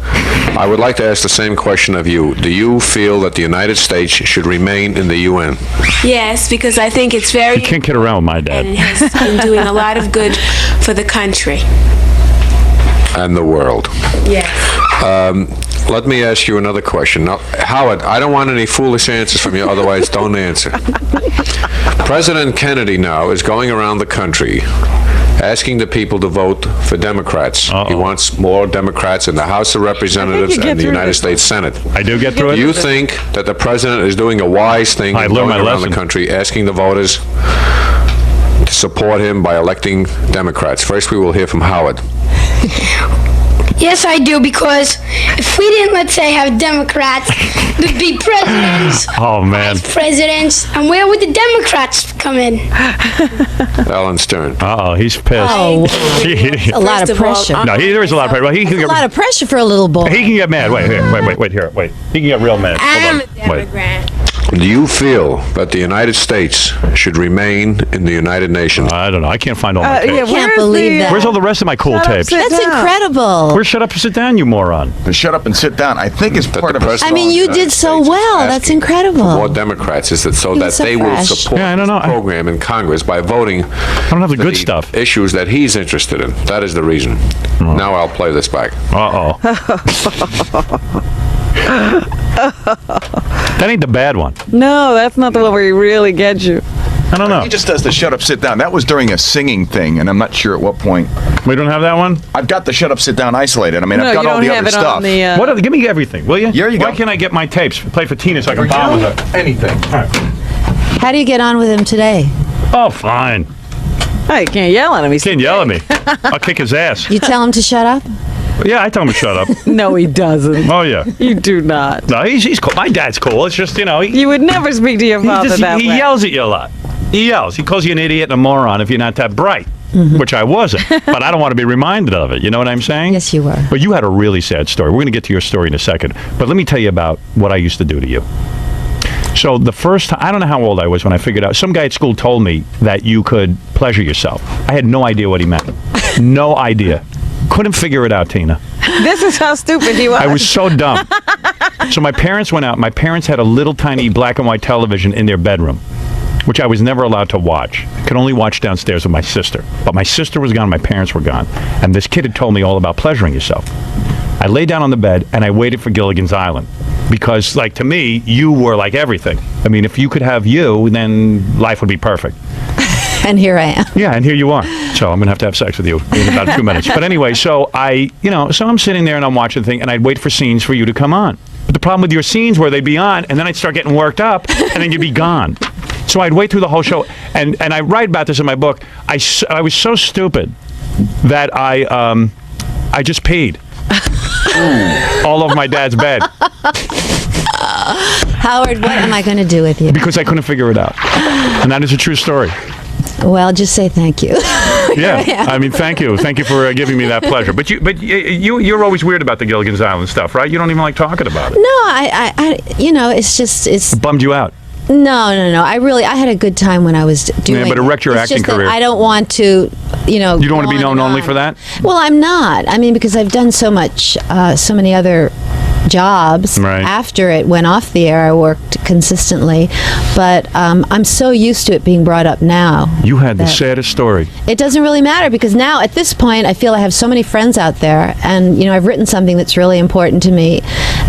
I would like to ask the same question of you. Do you feel that the United States should remain in the UN? Yes, because I think it's very You can't kid around with my dad. and has been doing a lot of good for the country. And the world. Yes. Let me ask you another question. Now, Howard, I don't want any foolish answers from you, otherwise don't answer. President Kennedy now is going around the country asking the people to vote for Democrats. He wants more Democrats in the House of Representatives and the United States Senate. I do get through it. Do you think that the president is doing a wise thing I in learned going my around lesson. the country asking the voters to support him by electing Democrats? First, we will hear from Howard. Yes, I do, because if we didn't, let's say, have Democrats, there'd be presidents, Oh, man. presidents, and where would the Democrats come in? Alan Stern. Uh-oh, he's pissed. Oh, a lot of pressure. No, there is a lot of pressure. Well, he can A get, lot of pressure for a little boy. he can get mad. Wait, here. He can get real mad. I'm Hold a on. Wait. Democrat. Do you feel that the United States should remain in the United Nations? I don't know. I can't find all my tapes. I can't believe that. Where's all the rest of my cool tapes? That's incredible. Where's Shut Up and Sit Down, you moron? Shut up and sit down. I think it's part of a I mean, you did so well. That's incredible. More Democrats is that so He that was so they will fresh. support the program in Congress by voting. I don't have the good stuff. Issues that he's interested in. That is the reason. Now I'll play this back. Uh-oh. That ain't the bad one. No, that's not the one where he really gets you. I don't know. He just does the shut up, sit down. That was during a singing thing, and I'm not sure at what point. We don't have that one? I've got the shut up, sit down isolated. I mean, No, I've got you all don't the have other it on stuff. the, What other, give me everything, will you? Here you Why go. can't I get my tapes? Play for Tina so I can bomb with her. Anything. How do you get on with him today? Oh, fine. Hey, you can't yell at him. He's Can't yell at me. I'll kick his ass. You tell him to shut up? Yeah, I tell him to shut up. No, he doesn't. Oh, yeah. You do not. No, he's cool. My dad's cool. It's just, You would never speak to your father that he way. yells at you a lot. He yells. He calls you an idiot and a moron if you're not that bright, which I wasn't. But I don't want to be reminded of it. You know what I'm saying? Yes, you were. But you had a really sad story. We're going to get to your story in a second. But let me tell you about what I used to do to you. So the first time, I don't know how old I was when I figured out, some guy at school told me that you could pleasure yourself. I had no idea what he meant. No idea. Couldn't figure it out, Tina. This is how stupid he was. I was so dumb. So my parents went out. My parents had a little tiny black and white television in their bedroom, which I was never allowed to watch. I could only watch downstairs with my sister. But my sister was gone, my parents were gone. And this kid had told me all about pleasuring yourself. I lay down on the bed and I waited for Gilligan's Island. Because, like, to me, you were like everything. I mean, if you could have you, then life would be perfect. And here I am. Yeah, and here you are. So I'm going to have sex with you in about 2 minutes. But anyway, so so I'm sitting there and I'm watching the thing, and I'd wait for scenes for you to come on. But the problem with your scenes were they'd be on, and then I'd start getting worked up, and then you'd be gone. So I'd wait through the whole show, and I write about this in my book. I was so stupid that I just peed all over my dad's bed Howard, what am I going to do with you? because I couldn't figure it out. And that is a true story. Well, just say thank you. Yeah, I mean, thank you for giving me that pleasure. But you're always weird about the Gilligan's Island stuff, right? You don't even like talking about it. No, I it's It bummed you out. No. I had a good time when I was doing Yeah, but it wrecked your It's acting just that career. I don't want to, You don't want to be go on known and only on. for that? Well, I'm not. I mean, because I've done so many other jobs Right. after it went off the air. I worked consistently, but I'm so used to it being brought up now. You had the that saddest story. It doesn't really matter because now at this point I feel I have so many friends out there, and I've written something that's really important to me,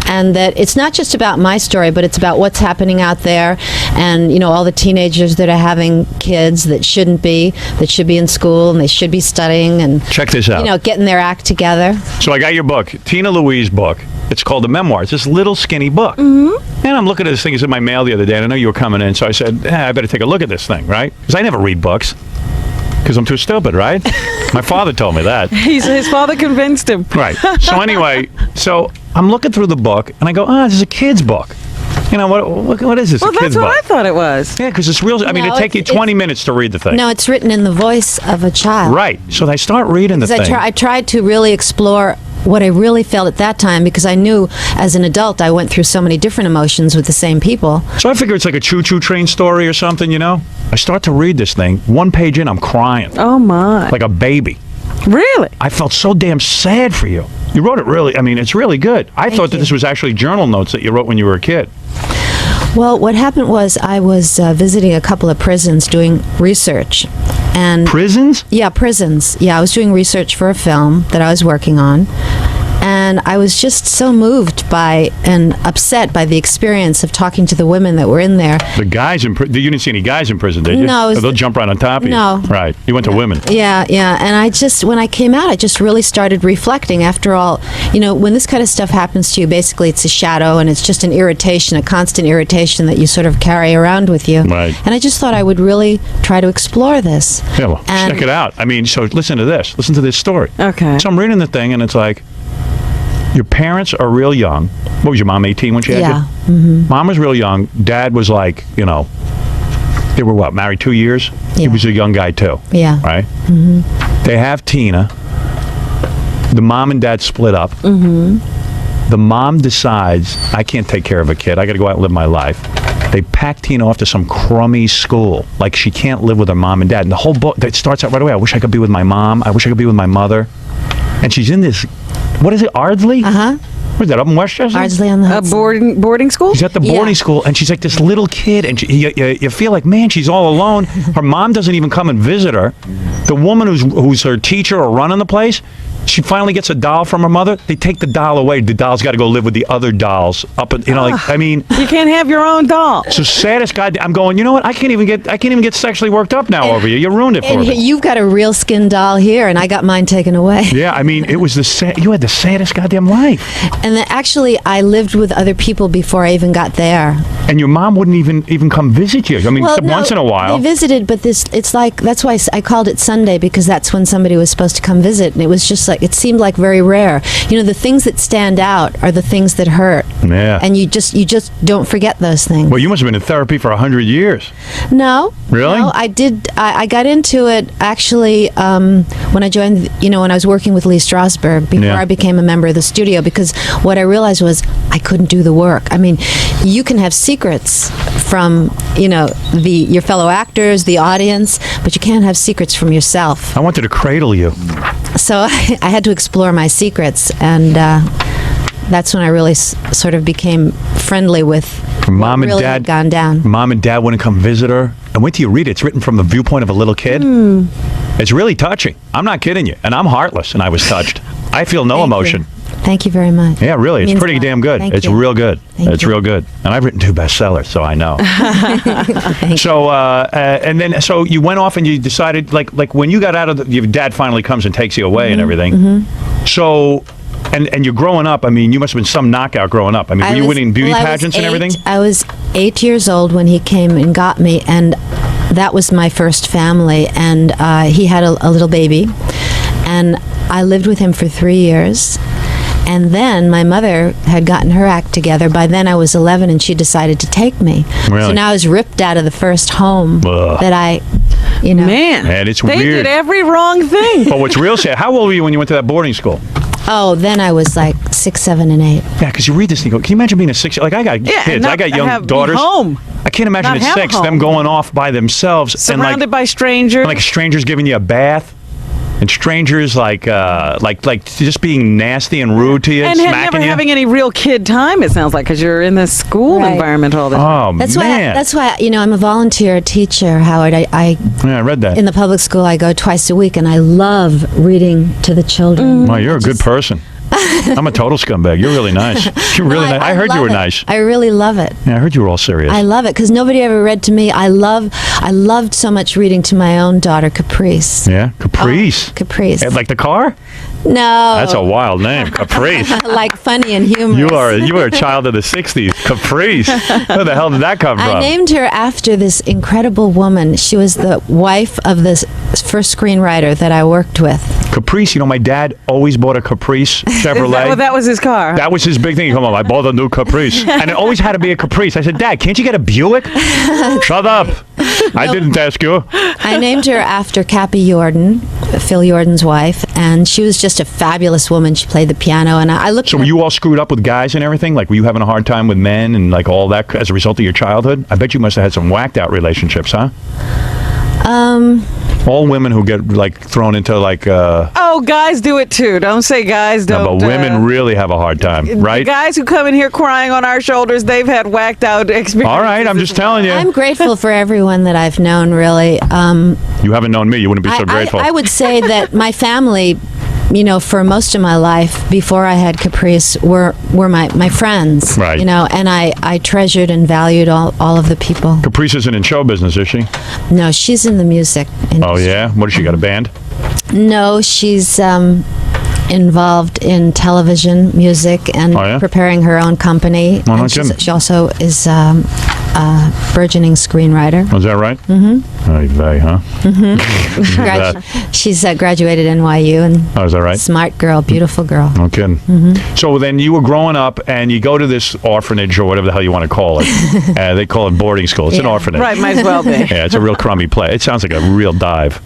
and that it's not just about my story, but it's about what's happening out there, and all the teenagers that are having kids that shouldn't be, that should be in school and they should be studying and Check this out. getting their act together. So I got your book, Tina Louise book. It's called The Memoir. It's this little skinny book. Mm-hmm. And I'm looking at this thing. It's in my mail the other day, and I know you were coming in, so I said, I better take a look at this thing, right? Because I never read books. Because I'm too stupid, right? My father told me that. His father convinced him. Right. So anyway, I'm looking through the book, and I go, this is a kid's book. What is this, Well, a kid's that's what book? I thought it was. Yeah, because it's real. I mean, No, it'd take you it's- 20 minutes to read the thing. No, it's written in the voice of a child. Right. So I start reading the Because thing. I tried to really explore what I really felt at that time, because I knew as an adult I went through so many different emotions with the same people. So I figure it's like a choo-choo train story or something, I start to read this thing. 1 page in, I'm crying. Oh, my. Like a baby. Really? I felt so damn sad for you. You wrote it really. I mean, it's really good. I thought that this was actually journal notes that you wrote when you were a kid. Well, what happened was I was visiting a couple of prisons doing research. And prisons? Yeah, prisons. Yeah, I was doing research for a film that I was working on. And I was just so moved by and upset by the experience of talking to the women that were in there. The guys in prison? You didn't see any guys in prison, did you? No. They'll jump right on top of you. No. Right. You went to women. Yeah. And I just, when I came out, I just really started reflecting. After all, when this kind of stuff happens to you, basically it's a shadow and it's just an irritation, a constant irritation that you sort of carry around with you. Right. And I just thought I would really try to explore this. Yeah, well, check it out. I mean, so listen to this. Listen to this story. Okay. So I'm reading the thing, and it's like, your parents are real young. What was your mom, 18 when she had you? Yeah. Mm-hmm. Mom was real young. Dad was like, they were what, married 2 years? Yeah. He was a young guy too. Yeah. Right? Mm-hmm. They have Tina. The mom and dad split up. Mm-hmm. The mom decides, I can't take care of a kid. I got to go out and live my life. They pack Tina off to some crummy school. Like, she can't live with her mom and dad. And the whole book, it starts out right away. I wish I could be with my mom. I wish I could be with my mother. And she's in this, what is it, Ardsley? Uh-huh. What is that, up in Westchester? Ardsley on the Hudson. boarding school? She's at the boarding school, and she's like this little kid, and you feel like, man, she's all alone. Her mom doesn't even come and visit her. The woman who's her teacher or running the place, she finally gets a doll from her mother. They take the doll away. The doll's got to go live with the other dolls up. You can't have your own doll. So saddest goddamn. I'm going. You know what? I can't even get sexually worked up now over you. You ruined it for me. You've got a real skin doll here, and I got mine taken away. Yeah, I mean, it was you had the saddest goddamn life. And actually, I lived with other people before I even got there. And your mom wouldn't even come visit you. I mean, once in a while. They visited, but it's like, that's why I called it Sunday, because that's when somebody was supposed to come visit, and it was just like, it seemed like very rare. The things that stand out are the things that hurt. Yeah. And you just don't forget those things. Well, you must have been in therapy for 100 years. No. Really? No, I did. I got into it actually when I joined, when I was working with Lee Strasberg before I became a member of the studio, because what I realized was I couldn't do the work. I mean, you can have secrets from, your fellow actors, the audience, but you can't have secrets from yourself. I wanted to cradle you. So I had to explore my secrets, and that's when I really sort of became friendly with Mom and really Dad had gone down. Mom and Dad wouldn't come visit her. And wait till you read it. It's written from the viewpoint of a little kid. It's really touching. I'm not kidding you. And I'm heartless, and I was touched. I feel no emotion. Thank you very much. Yeah, really. It's pretty damn good. Thank It's you. real good. Thank you. real good. And I've written 2 bestsellers, so I know. So, and then, so you went off and you decided, like when you got out of your dad finally comes and takes you away and everything. So, and you're growing up. I mean, you must have been some knockout growing up. I mean, were you winning beauty pageants and everything? I was 8 years old when he came and got me, and that was my first family. And he had a little baby, and I lived with him for 3 years. And then my mother had gotten her act together. By then I was 11, and she decided to take me. Really? So now I was ripped out of the first home that I, Man, it's they weird. did every wrong thing. But what's real sad, how old were you when you went to that boarding school? Oh, then I was like 6, 7, and 8. Yeah, because you read this and you go, can you imagine being a 6? Like, I got kids. I got young daughters. Home. I can't imagine Not at have a 6 home. them going off by themselves. Surrounded by strangers. And like strangers giving you a bath. And strangers like just being nasty and rude to you, And smacking never you. having any real kid time, it sounds like, because you're in this school environment all the time. Oh, That's man. why. That's why. I'm a volunteer teacher, Howard. Yeah, I read that. In the public school, I go twice a week, and I love reading to the children. Well, you're a good person. I'm a total scumbag. You're really nice. You're really nice. I heard you were nice. I really love it. Yeah, I heard you were all serious. I love it because nobody ever read to me. I loved so much reading to my own daughter, Caprice. Yeah, Caprice. Caprice. Like the car? No. That's a wild name, Caprice. Like funny and humorous. You are a child of the 60s. Caprice. Where the hell did that come from? I named her after this incredible woman. She was the wife of this first screenwriter that I worked with. Caprice, my dad always bought a Caprice Chevrolet. That was his car. That was his big thing. Come on, I bought a new Caprice. And it always had to be a Caprice. I said, Dad, can't you get a Buick? Shut up. I didn't ask you. I named her after Cappy Jordan, Phil Jordan's wife, and she was just a fabulous woman. She played the piano, and I looked. So were you all screwed up with guys and everything? Like, were you having a hard time with men and like all that as a result of your childhood? I bet you must have had some whacked out relationships, huh? All women who get like thrown into like. Oh, guys do it too. Don't say guys don't. No, but women really have a hard time, right? The guys who come in here crying on our shoulders, they've had whacked out experiences. All right, I'm just telling you. I'm grateful for everyone that I've known, really. You haven't known me, you wouldn't be so grateful. I would say that my family, you know, for most of my life, before I had Caprice, were my friends. Right. You know, and I treasured and valued all of the people. Caprice isn't in show business, is she? No, she's in the music industry. Oh, yeah? What, has she got a band? No, she's involved in television, music, and preparing her own company. Oh, and she also is a burgeoning screenwriter. Oh, is that right? Mm-hmm. Oh, vey, huh? Mm-hmm. She's graduated NYU and oh, is that right? Smart girl, beautiful girl. No kidding. Mm-hmm. So then you were growing up and you go to this orphanage or whatever the hell you want to call it. They call it boarding school. It's an orphanage. Right, might as well be. Yeah, it's a real crummy place. It sounds like a real dive.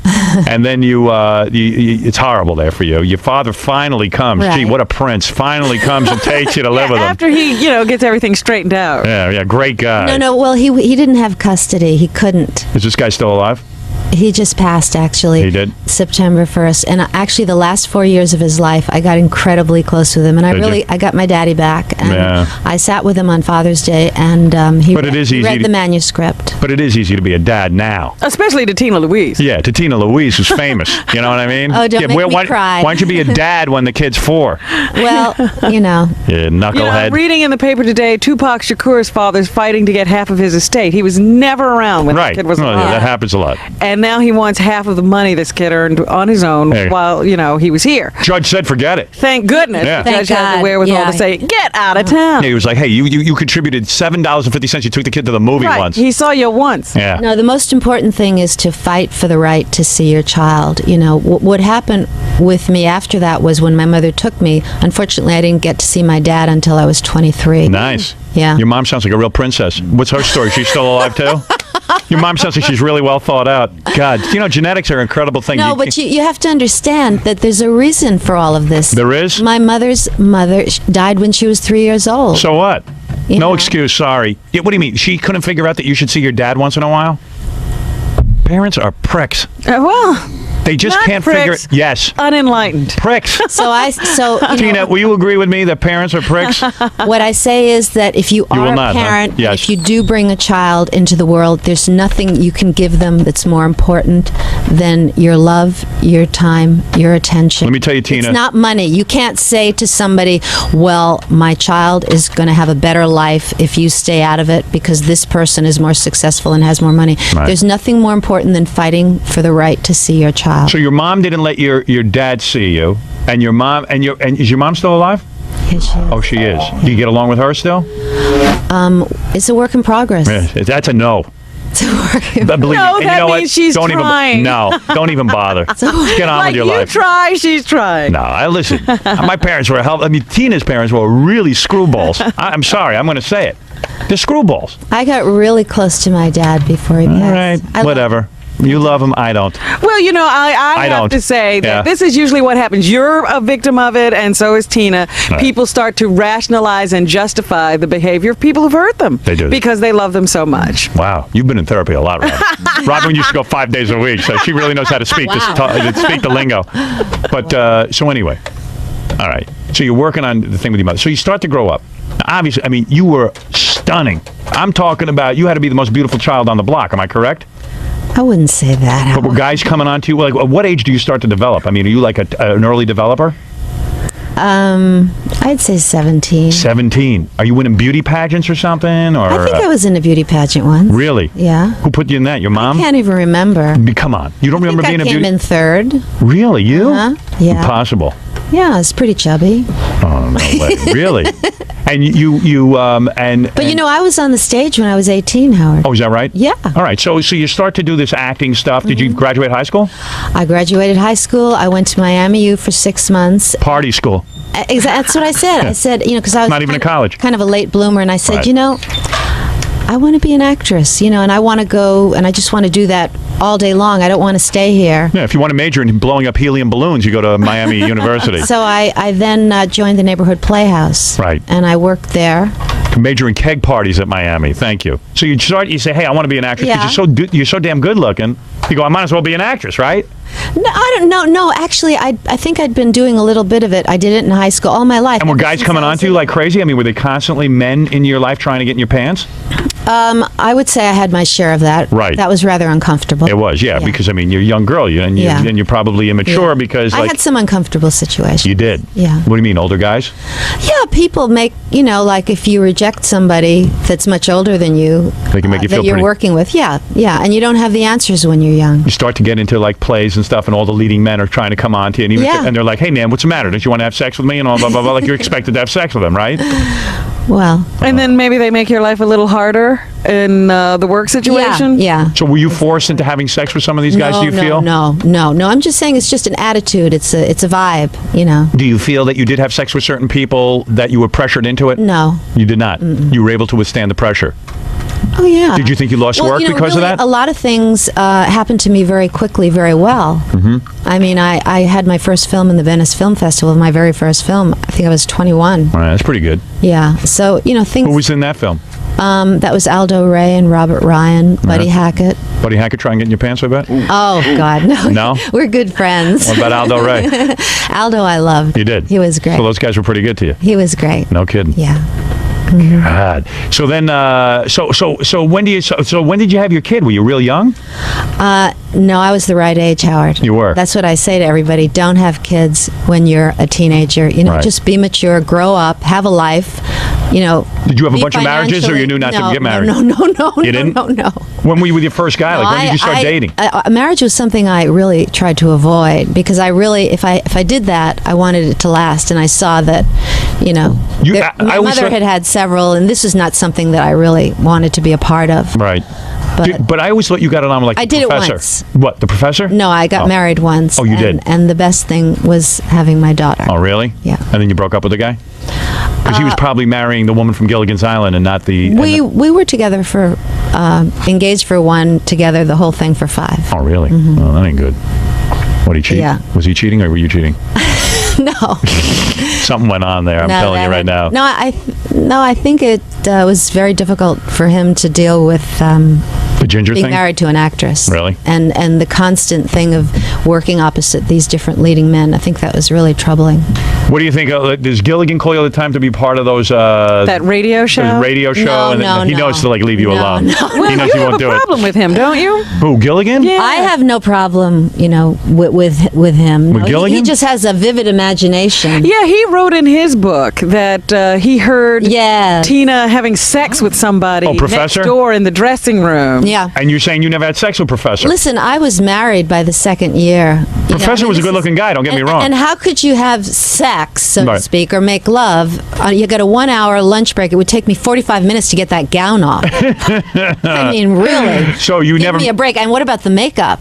And then you it's horrible there for you. Your father finally comes. Right. Gee, what a prince. Finally comes and takes you to live with him. After he, gets everything straightened out. Yeah, great guy. No, well, he didn't have custody. He couldn't. Is this guy still alive? He just passed, actually. He did? September 1st. And actually, the last 4 years of his life, I got incredibly close with him. And I got my daddy back. And I sat with him on Father's Day, and he read the manuscript. But it is easy to be a dad now. Especially to Tina Louise. Yeah, to Tina Louise, who's famous. You know what I mean? Oh, don't make me cry. Why don't you be a dad when the kid's 4? Well, Yeah, knucklehead. I'm reading in the paper today, Tupac Shakur's father's fighting to get half of his estate. He was never around when the kid was alive. Yeah, that happens a lot. And now he wants half of the money this kid earned on his own while, he was here. Judge said forget it. Thank goodness. Yeah. The judge had the wherewithal to say, get out of town. Yeah, he was like, hey, you contributed $7.50. You took the kid to the movie once. He saw you once. Yeah. No, the most important thing is to fight for the right to see your child. You know, what happened with me after that was when my mother took me, unfortunately, I didn't get to see my dad until I was 23. Nice. Yeah. Your mom sounds like a real princess. What's her story? She's still alive, too? Your mom sounds like she's really well thought out. God, genetics are an incredible thing. No, but you have to understand that there's a reason for all of this. There is? My mother's mother died when she was 3 years old. So what? No excuse, sorry. Yeah, what do you mean? She couldn't figure out that you should see your dad once in a while? Parents are pricks. They just can't figure it. Yes. Unenlightened. Pricks. Tina, will you agree with me that parents are pricks? What I say is that if you are a parent, Yes. if you do bring a child into the world, there's nothing you can give them that's more important than your love, your time, your attention. Let me tell you, Tina. It's not money. You can't say to somebody, well, my child is going to have a better life if you stay out of it because this person is more successful and has more money. Right. There's nothing more important than fighting for the right to see your child. So your mom didn't let your dad see you, and your mom and is your mom still alive? Yes, she is. Oh, she is. Do you get along with her still? It's a work in progress. Yeah, that's a no. It's a work in But believe No, me, and that you know means what? she's don't trying. Don't even bother. Get on Like with your you life. try, she's trying. No, listen. My parents were Tina's parents were really screwballs. I'm sorry, I'm going to say it. They're screwballs. I got really close to my dad before he passed. All right, whatever. You love him, I don't. Well, I have don't. to say that Yeah. this is usually what happens. You're a victim of it, and so is Tina. Right. People start to rationalize and justify the behavior of people who've hurt them. They do. Because they love them so much. Wow, you've been in therapy a lot, Robin. Robin used to go 5 days a week, so she really knows how to speak speak the lingo. But so anyway, all right. So you're working on the thing with your mother. So you start to grow up. Now, obviously, you were stunning. I'm talking about you had to be the most beautiful child on the block. Am I correct? I wouldn't say that. But were guys coming on to you? Like, what age do you start to develop? Are you like an early developer? I'd say 17. 17. Are you winning beauty pageants or something? Or I think I was in a beauty pageant once. Really? Yeah. Who put you in that? Your mom? I can't even remember. Come on. You don't remember being I a came beauty? in third. Really? You? Yeah. Impossible. Yeah, it's pretty chubby. Oh, no way. Really? And But I was on the stage when I was 18, Howard. Oh, is that right? Yeah. All right. So you start to do this acting stuff. Did you graduate high school? I graduated high school. I went to Miami U for 6 months. Party school. That's what I said. I said, because I was not even in college. Kind of a late bloomer, and I said, Right. I want to be an actress, and I want to go, and I just want to do that all day long. I don't want to stay here. Yeah. If you want to major in blowing up helium balloons, you go to Miami University. So I then joined the neighborhood playhouse. Right. And I worked there Major in keg parties at Miami. Thank you. So you say, hey, I want to be an actress because you're so damn good looking. You go, I might as well be an actress, right? No, I don't know. No, actually, I think I'd been doing a little bit of it. I did it in high school all my life. And were guys coming on to you like crazy? I mean, were they constantly men in your life trying to get in your pants? I would say I had my share of that. Right. That was rather uncomfortable. It was, yeah. Because, I mean, you're a young girl, and you're probably immature because, I had some uncomfortable situations. You did? Yeah. What do you mean, older guys? Yeah, people make, like if you reject somebody that's much older than you, they can make you feel that you're pretty... working with. Yeah, and you don't have the answers when you're young. You start to get into, like, plays and stuff, and all the leading men are trying to come on to you, and they're like, hey, man, what's the matter? Don't you want to have sex with me? And all blah, blah, blah. Like, you're expected to have sex with them, right? Well. And then maybe they make your life a little harder in the work situation? Yeah. So were you forced into having sex with some of these guys, do you feel? No. I'm just saying it's just an attitude. It's a vibe, Do you feel that you did have sex with certain people that you were pressured into it? No. You did not? Mm-mm. You were able to withstand the pressure? Oh, yeah. Did you think you lost work because of that? A lot of things happened to me very quickly, very well. Mm-hmm. I mean, I had my first film in the Venice Film Festival, my very first film. I think I was 21. All right, that's pretty good. Yeah. So, things... Who was in that film? That was Aldo Ray and Robert Ryan, Buddy Hackett. Buddy Hackett trying to get in your pants, I bet? Oh, God, no. No? We're good friends. What about Aldo Ray? Aldo I loved. You did? He was great. So those guys were pretty good to you? He was great. No kidding. Yeah. God. So then, so when did you have your kid? Were you real young? No, I was the right age, Howard. You were. That's what I say to everybody. Don't have kids when you're a teenager. Right. Just be mature, grow up, have a life. Did you have a bunch of marriages, or you knew not to get married? No. You didn't? No. When were you with your first guy? Like, when did you start dating? Marriage was something I really tried to avoid because I really, if I did that, I wanted it to last, and I saw that, my mother had several, and this is not something that I really wanted to be a part of. Right. But I always thought you got it on like the professor. I did it once. What, the professor? No, I got married once. Oh, you did? And the best thing was having my daughter. Oh, really? Yeah. And then you broke up with the guy? Because he was probably marrying the woman from Gilligan's Island and not the... We were together for, engaged for one, together the whole thing for 5. Oh, really? Mm-hmm. Oh, that ain't good. What, he cheat? Yeah. Was he cheating or were you cheating? No. Something went on there, I'm telling you right now. No, I think it was very difficult for him to deal with the ginger being thing? married to an actress. Really? And the constant thing of working opposite these different leading men. I think that was really troubling. What do you think? Does Gilligan call you all the time to be part of those... that radio show? Those radio show? No, he knows to leave you alone. No. He knows he won't do it. You have a problem with him, don't you? Who, Gilligan? Yeah. I have no problem, with him. With Gilligan? He just has a vivid imagination. Yeah, he wrote in his book that he heard Tina having sex with somebody Professor? next door in the dressing room. Yeah. And you're saying you never had sex with Professor? Listen, I was married by the second year. Professor was a good-looking guy, don't get me wrong. And how could you have sex, so to speak, or make love? You got a 1-hour lunch break. It would take me 45 minutes to get that gown off. I mean, really. So you Give me a break. And what about the makeup,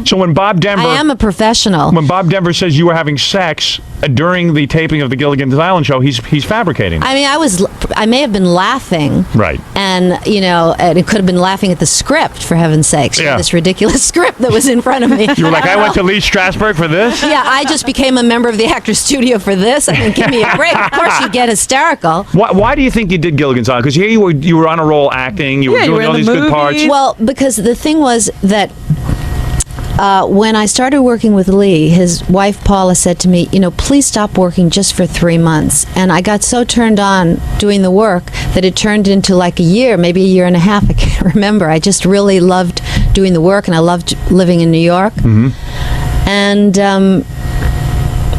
So when Bob Denver... I am a professional. When Bob Denver says you were having sex during the taping of the Gilligan's Island show, he's fabricating. I mean, I may have been laughing. Right. And, and it could have been laughing at the script, for heaven's sakes. Yeah. This ridiculous script that was in front of me. You were like, I went to Lee Strasberg for this? Yeah, I just became a member of the Actors Studio for this. I mean, give me a break. Of course you get hysterical. Why do you think you did Gilligan's Island? Because here you were on a roll acting, you were doing all these good parts. Well, because the thing was that when I started working with Lee, his wife Paula said to me, please stop working just for 3 months. And I got so turned on doing the work that it turned into like a year, maybe a year and a half. I can't remember. I just really loved doing the work, and I loved living in New York. Mm-hmm. And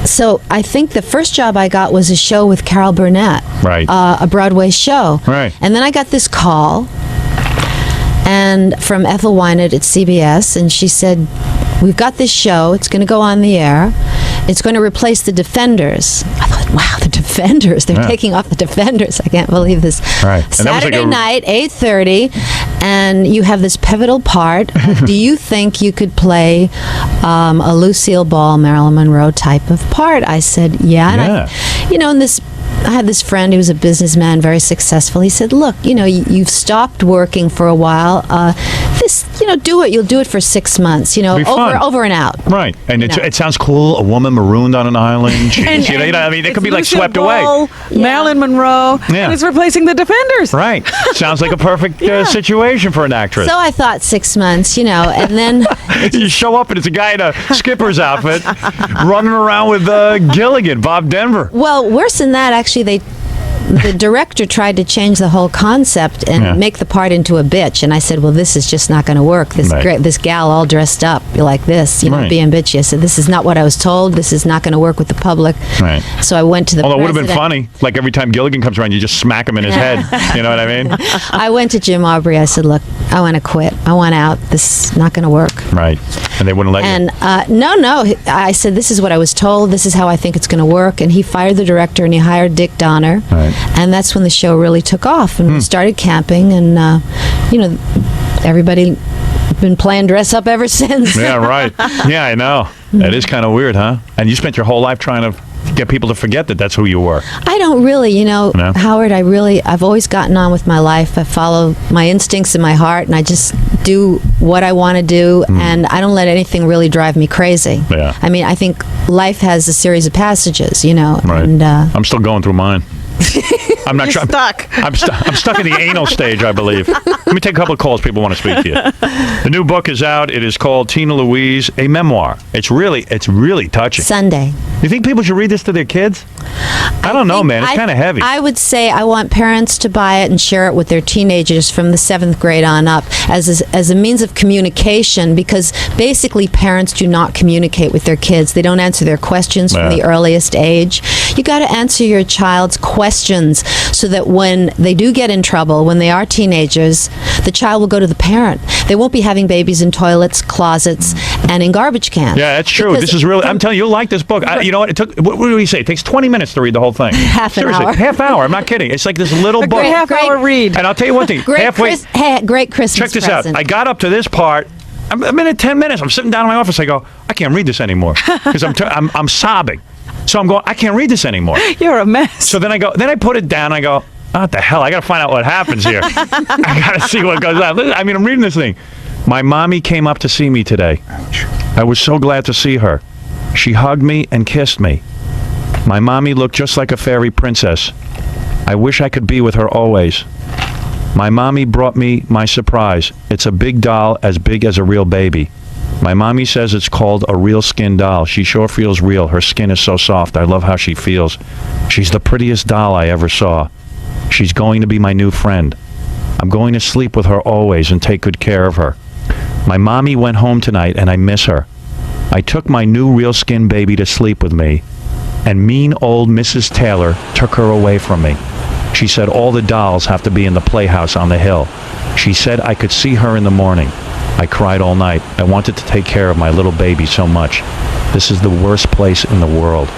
so I think the first job I got was a show with Carol Burnett, right? A Broadway show, right? And then I got this call, and from Ethel Wynett at CBS, and she said, "We've got this show. It's going to go on the air. It's going to replace the Defenders." I thought, wow, the Defenders. They're taking off the Defenders. I can't believe this. Right. Saturday night, 8:30, and you have this pivotal part. Do you think you could play a Lucille Ball, Marilyn Monroe type of part? I said, yeah. And I had this friend who was a businessman, very successful. He said, look, you've stopped working for a while. This just do it. You'll do it for 6 months. Be fun. Over and out. Right, and it sounds cool. A woman marooned on an island. Jeez, I mean, it could be like Lucia swept Ball, away. Marilyn Monroe, Yeah. and it's replacing the Defenders. Right, sounds like a perfect situation for an actress. So I thought 6 months, and then you show up and it's a guy in a skipper's outfit running around with Gilligan, Bob Denver. Well, worse than that, actually, the director tried to change the whole concept and make the part into a bitch, and I said, well, this is just not going to work. This gal all dressed up like this, being bitchy. I said, this is not what I was told. This is not going to work with the public. Right. So I went to the Although it would have been funny, like every time Gilligan comes around, you just smack him in his head. You know what I mean? I went to Jim Aubrey. I said, look, I want to quit. I want out. This is not going to work. Right. And they wouldn't let you. And no. I said, this is what I was told. This is how I think it's going to work. And he fired the director and he hired Dick Donner. Right. And that's when the show really took off. And we started camping. And, everybody been playing dress up ever since. Yeah, right. Yeah, I know. That is kind of weird, huh? And you spent your whole life trying to get people to forget that that's who you were. I don't really, No? Howard, I've always gotten on with my life. I follow my instincts in my heart, and I just do what I want to do, and I don't let anything really drive me crazy. Yeah. I mean, I think life has a series of passages, Right. and I'm still going through mine. I'm not You're stuck. I'm stuck in the anal stage, I believe. Let me take a couple of calls. People want to speak to you. The new book is out. It is called Tina Louise, a memoir. It's really touching. Sunday. You think people should read this to their kids? I don't know, man. It's kind of heavy. I would say I want parents to buy it and share it with their teenagers from the 7th grade on up as a means of communication, because basically parents do not communicate with their kids. They don't answer their questions from the earliest age. You got to answer your child's questions so that when they do get in trouble, when they are teenagers, the child will go to the parent. They won't be having babies in toilets, closets, and in garbage cans. Yeah, that's true. This is really, I'm telling you, you'll like this book. You know what? It took, what do we say? It takes 20 minutes to read the whole thing. Seriously, half hour. I'm not kidding. It's like this little book. Great half-hour read. And I'll tell you one thing. Great Christmas Check this present. out. I got up to this part. I'm in 10 minutes. I'm sitting down in my office. I go, I can't read this anymore because I'm sobbing. So I'm going, I can't read this anymore. You're a mess. So then I put it down. I go, oh, what the hell? I got to find out what happens here. I got to see what goes on. I mean, I'm reading this thing. My mommy came up to see me today. Ouch. I was so glad to see her. She hugged me and kissed me. My mommy looked just like a fairy princess. I wish I could be with her always. My mommy brought me my surprise. It's a big doll as big as a real baby. My mommy says it's called a real skin doll. She sure feels real. Her skin is so soft. I love how she feels. She's the prettiest doll I ever saw. She's going to be my new friend. I'm going to sleep with her always and take good care of her. My mommy went home tonight and I miss her. I took my new real skin baby to sleep with me, and mean old Mrs. Taylor took her away from me. She said all the dolls have to be in the playhouse on the hill. She said I could see her in the morning. I cried all night. I wanted to take care of my little baby so much. This is the worst place in the world.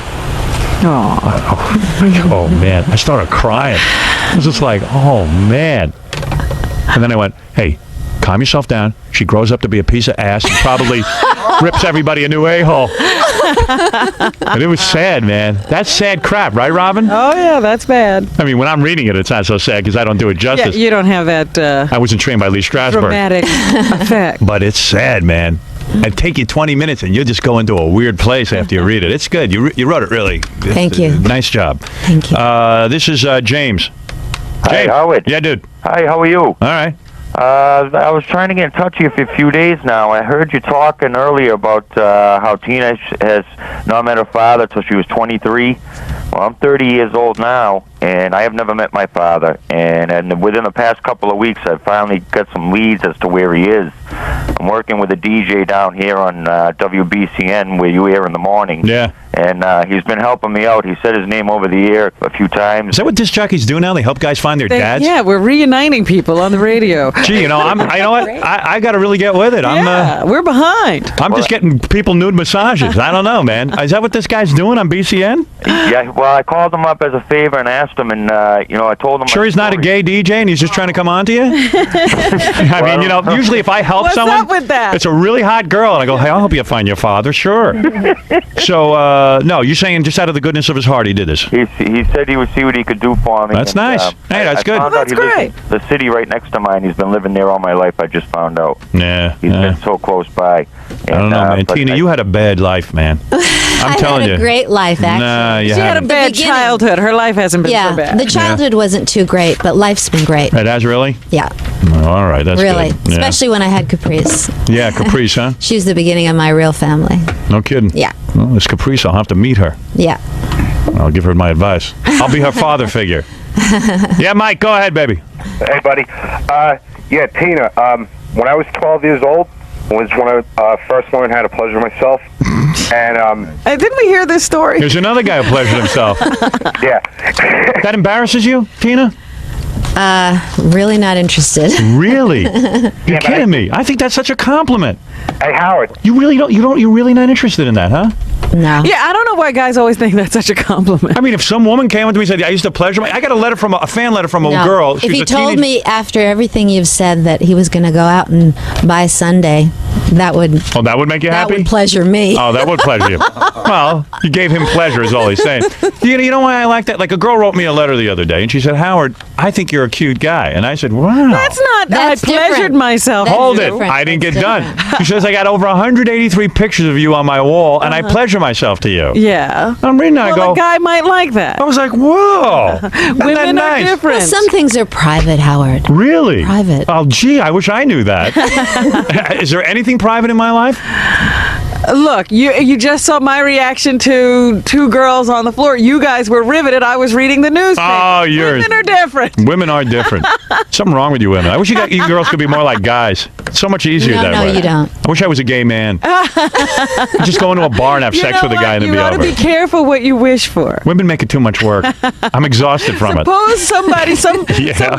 Oh man, I started crying. I was just like, oh man. And then I went, hey, calm yourself down. She grows up to be a piece of ass and probably rips everybody a new a-hole. But it was sad, man. That's sad crap, right, Robin? Oh, yeah, that's bad. I mean, when I'm reading it, it's not so sad because I don't do it justice. Yeah, you don't have that I wasn't trained by Lee Strasberg. dramatic effect. But it's sad, man. It'd take you 20 minutes and you'll just go into a weird place after you read it. It's good. You wrote it really. Thank you. Nice job. Thank you. This is James. Hi, Howard. Yeah, dude. Hi, how are you? All right. I was trying to get in touch with you for a few days now. I heard you talking earlier about how Tina has not met her father till she was 23. Well, I'm 30 years old now, and I have never met my father. And within the past couple of weeks, I've finally got some leads as to where he is. I'm working with a DJ down here on WBCN, where you air in the morning. Yeah. And he's been helping me out. He said his name over the air a few times. Is that what disc jockeys do now? They help guys find their dads? Yeah, we're reuniting people on the radio. Gee, you know what? I got to really get with it. We're behind. I'm just getting people nude massages. I don't know, man. Is that what this guy's doing on BCN? Yeah, well, I called him up as a favor and asked him, and, I told him... Sure he's not a gay DJ and he's just trying to come on to you? I mean, usually if I help someone... up with that? It's a really hot girl. And I go, hey, I'll help you find your father. Sure. So, no, you're saying just out of the goodness of his heart he did this. He said he would see what he could do for me. That's nice. Hey, that's good. That's great. The city right next to mine. He's been living there all my life. I just found out. Yeah. He's been so close by. I don't know, man. Tina, you had a bad life, man. I'm telling you. I had a great life, actually. Nah, you She had a bad childhood. Her life hasn't been so bad. The childhood wasn't too great, but life's been great. It has really? Yeah. Oh, all right, that's really. good. Yeah. Especially when I had Caprice. Yeah, Caprice, huh? She was the beginning of my real family. No kidding. Yeah. Well, this Caprice, I'll have to meet her. Yeah. I'll give her my advice. I'll be her father figure. Yeah, Mike, go ahead, baby. Hey, buddy. Yeah, Tina, when I was 12 years old, was when I first learned how to pleasure myself. And didn't we hear this story? Here's another guy who pleasured himself. Yeah. That embarrasses you, Tina? Really not interested. Really? You're kidding me. I think that's such a compliment. Hey, Howard. You you're really not interested in that, huh? No. Yeah, I don't know why guys always think that's such a compliment. I mean, if some woman came up to me and said, I used to pleasure I got a letter from a fan letter from a No. girl. If he told me after everything you've said that he was going to go out and buy Sunday, that would that would make you that happy? would pleasure me. Oh, that would pleasure you. Well, you gave him pleasure is all he's saying. You know why I like that? Like a girl wrote me a letter the other day, and she said, Howard, I think you're a cute guy. And I said, wow. That's not. That's I pleasured different. myself. Hold it. different. I didn't get That's done. different. She says, I got over 183 pictures of you on my wall, and I pleasure myself to you. Yeah. I'm reading that. I Well, go, a guy might like that. I was like, whoa. Isn't that Women nice? are different. Well, some things are private, Howard. Really? Private. Oh, gee, I wish I knew that. Is there anything private in my life? Look, you just saw my reaction to two girls on the floor. You guys were riveted. I was reading the newspaper. Oh, Women are different. Women are different. Something wrong with you women. I wish you girls could be more like guys. It's so much easier No, that no, way. you don't. I wish I was a gay man. Just go into a bar and have sex with a guy and then You be ought to over. be careful what you wish for. Women make it too much work. I'm exhausted from it. Suppose somebody, some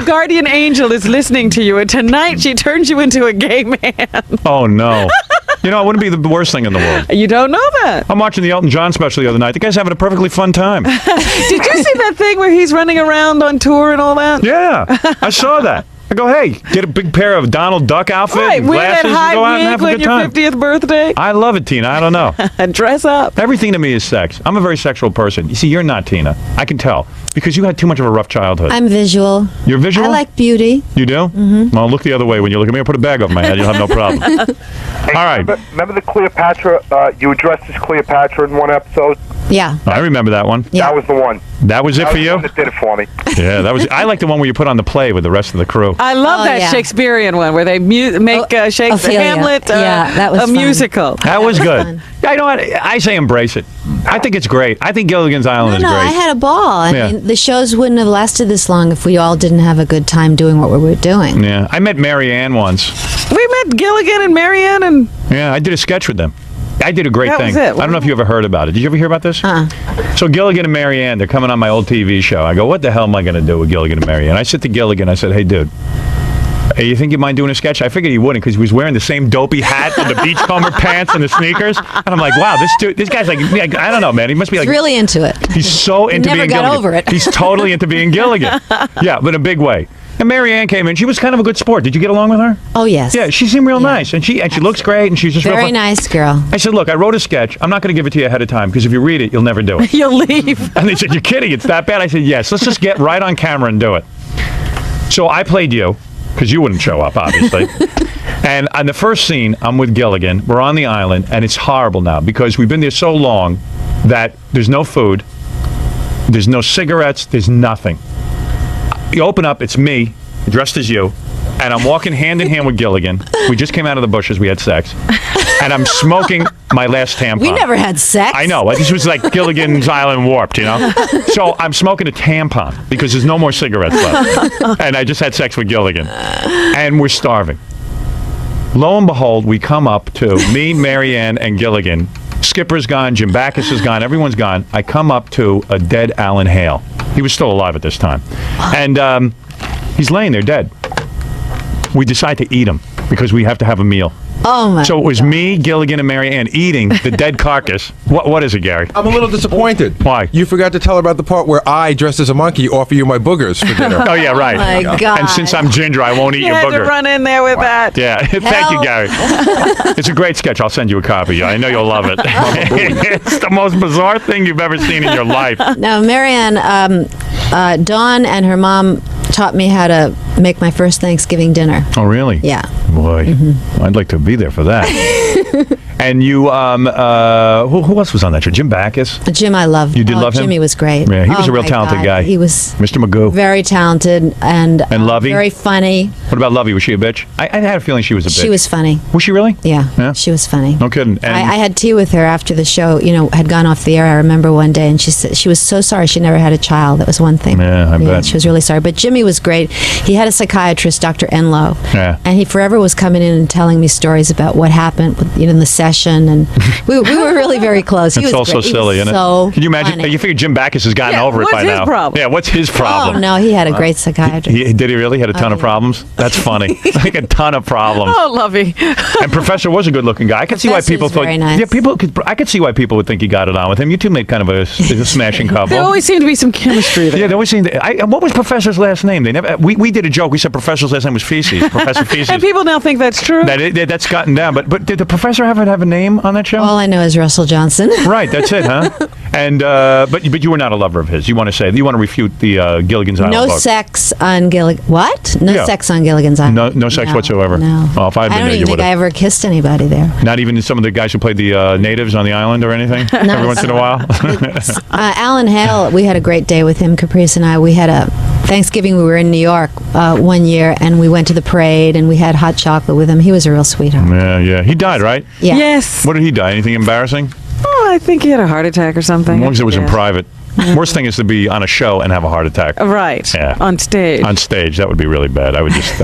guardian angel is listening to you, and tonight she turns you into a gay man. Oh, no. You know, it wouldn't be the worst thing in the world. You don't know that. I'm watching the Elton John special the other night. The guy's having a perfectly fun time. Did you see that thing where he's running around on tour and all that? Yeah, I saw that. I go, hey, get a big pair of Donald Duck outfit Right, and wear glasses that and high go out and have wig a on good your time. 50th birthday. I love it, Tina. I don't know. Dress up. Everything to me is sex. I'm a very sexual person. You see, you're not, Tina. I can tell. Because you had too much of a rough childhood. I'm visual. You're visual? I like beauty. You do? Mm-hmm. Well, look the other way when you look at me. I'll put a bag over my head. You'll have no problem. Hey, all right. Remember the Cleopatra? You addressed as Cleopatra in one episode. Yeah. I remember that one. That was the one. That was it That for was you? the one that did it for me. Yeah, that was. I like the one where you put on the play with the rest of the crew. I love that yeah. Shakespearean one where they make Shakespeare Ophelia. Hamlet Yeah, that was a fun. musical. That was good. Yeah, you know what? I say embrace it. I think it's great. I think Gilligan's Island is No, great. I had a ball. I Yeah. mean, the shows wouldn't have lasted this long if we all didn't have a good time doing what we were doing. Yeah, I met Mary Ann once. We met Gilligan and Marianne and Yeah, I did a sketch with them. I did a great That thing. was it. I don't know if you ever heard about it. Did you ever hear about this? So Gilligan and Mary Ann, they're coming on my old TV show. I go, what the hell am I going to do with Gilligan and Mary Ann? I said to Gilligan, I said, hey, dude, hey, you think you mind doing a sketch? I figured he wouldn't because he was wearing the same dopey hat and the beachcomber pants and the sneakers. And I'm like, wow, this guy's like, I don't know, man. He must be He's like really into it. He's so into never being got Gilligan. over it. He's totally into being Gilligan. Yeah, but in a big way. And Mary Ann came in. She was kind of a good sport. Did you get along with her? Oh, yes. Yeah, she seemed real nice, and she looks great, and she's just real Very fun. nice girl. I said, look, I wrote a sketch. I'm not going to give it to you ahead of time because if you read it, you'll never do it. you'll leave. And they said, you're kidding? It's that bad? I said, yes. Let's just get right on camera and do it. So I played you because you wouldn't show up, obviously. And on the first scene, I'm with Gilligan. We're on the island, and it's horrible now because we've been there so long that there's no food, there's no cigarettes, there's nothing. You open up, it's me, dressed as you, and I'm walking hand in hand with Gilligan. We just came out of the bushes, we had sex. And I'm smoking my last tampon. We never had sex. I know. This was like Gilligan's Island warped, you know? So I'm smoking a tampon because there's no more cigarettes left. And I just had sex with Gilligan. And we're starving. Lo and behold, we come up to me, Mary Ann, and Gilligan. Skipper's gone, Jim Backus is gone, everyone's gone. I come up to a dead Alan Hale. He was still alive at this time. And he's laying there dead. We decide to eat him. because we have to have a meal. Oh my! So it was me, Gilligan, and Mary Ann eating the dead carcass. What is it, Gary? I'm a little disappointed. Why? You forgot to tell her about the part where I, dressed as a monkey, offer you my boogers for dinner. Oh yeah, right. my God. And since I'm ginger, I won't eat You your had booger. to run in there with that. Yeah, thank you, Gary. It's a great sketch. I'll send you a copy. I know you'll love it. It's the most bizarre thing you've ever seen in your life. No, Marianne, Dawn and her mom taught me how to make my first Thanksgiving dinner. Oh, really? Yeah. Boy, I'd like to be there for that. And you, who else was on that show? Jim Backus? Jim, I love. You did love him? Jimmy was great. Yeah, he was Oh a real my talented God. guy. He was Mr. Magoo. very talented and Lovey? very funny. What about Lovey? Was she a bitch? I had a feeling she was a bitch. She was funny. Was she really? Yeah. Yeah? She was funny. No kidding. And I had tea with her after the show, had gone off the air. I remember one day, and she said she was so sorry she never had a child. That was one thing. Yeah, I bet. She was really sorry. But Jimmy was great. He had a psychiatrist, Dr. Enlow, Yeah. and he forever was coming in and telling me stories about what happened in the session, and we were really very close. He it's was all so great. He silly, was isn't so it? Can you imagine? funny. You figure Jim Backus has gotten over it what's by his now. problem? Yeah, what's his problem? Oh no, he had a great psychiatrist. Did he really? He had a ton of problems? That's funny. Like a ton of problems. Oh, Lovey. And Professor was a good-looking guy. I could see why Professor people was thought. very nice. Yeah, I could see why people would think you got it on with him. You two made kind of a smashing couple. There always seemed to be some chemistry there. Yeah, there always seemed. What was Professor's last name? They never. We did a joke. We said Professor's last name was Feces. Professor Feces. And people now think that's true. That's gotten down. But did the Professor ever have a name on that show? All I know is Russell Johnson. Right, that's it, huh? And but you were not a lover of his. You want to refute the Gilligan's Island No book. sex on Gilligan. What? No Yeah. sex on Gilligan's Island. No sex No, whatsoever. no. Oh, if I'd I been don't there, you even would think I have. ever kissed anybody there. Not even some of the guys who played the natives on the island or anything. Every once in a while. Alan Hale, we had a great day with him. Caprice and I. We had a Thanksgiving. We were in New York one year, and we went to the parade, and we had hot chocolate with him. He was a real sweetheart. Yeah. He died, right? Yeah. Yes. What did he die? Anything embarrassing? Oh, I think he had a heart attack or something. As long as it was in Yeah. private. Worst thing is to be on a show and have a heart attack. Right. Yeah. On stage. On stage, that would be really bad. I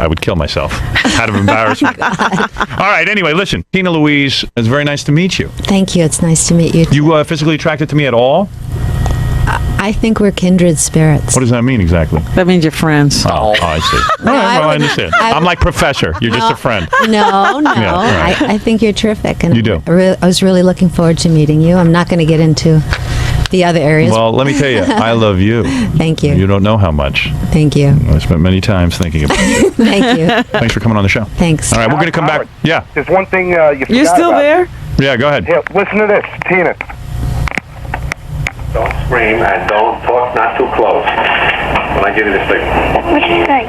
would kill myself out of embarrassment. All right. Anyway, listen, Tina Louise, it's very nice to meet you. Thank you. It's nice to meet you. You physically attracted to me at all? I think we're kindred spirits. What does that mean exactly? That means you're friends. Oh, I see. All right, well, I understand. I'm like Professor. You're just a friend. No. Yeah, all right. I think you're terrific. And You do. I was really looking forward to meeting you. I'm not going to get into the other areas. Well, let me tell you, I love you. Thank you. You don't know how much. Thank you. I spent many times thinking about you. Thank you. Thanks for coming on the show. Thanks. All right, we're going to come back. Yeah. There's one thing you forgot You're still about. there? Yeah, go ahead. Here, listen to this, Tina. Don't scream and don't talk not too close. When I give you this signal. What'd you say?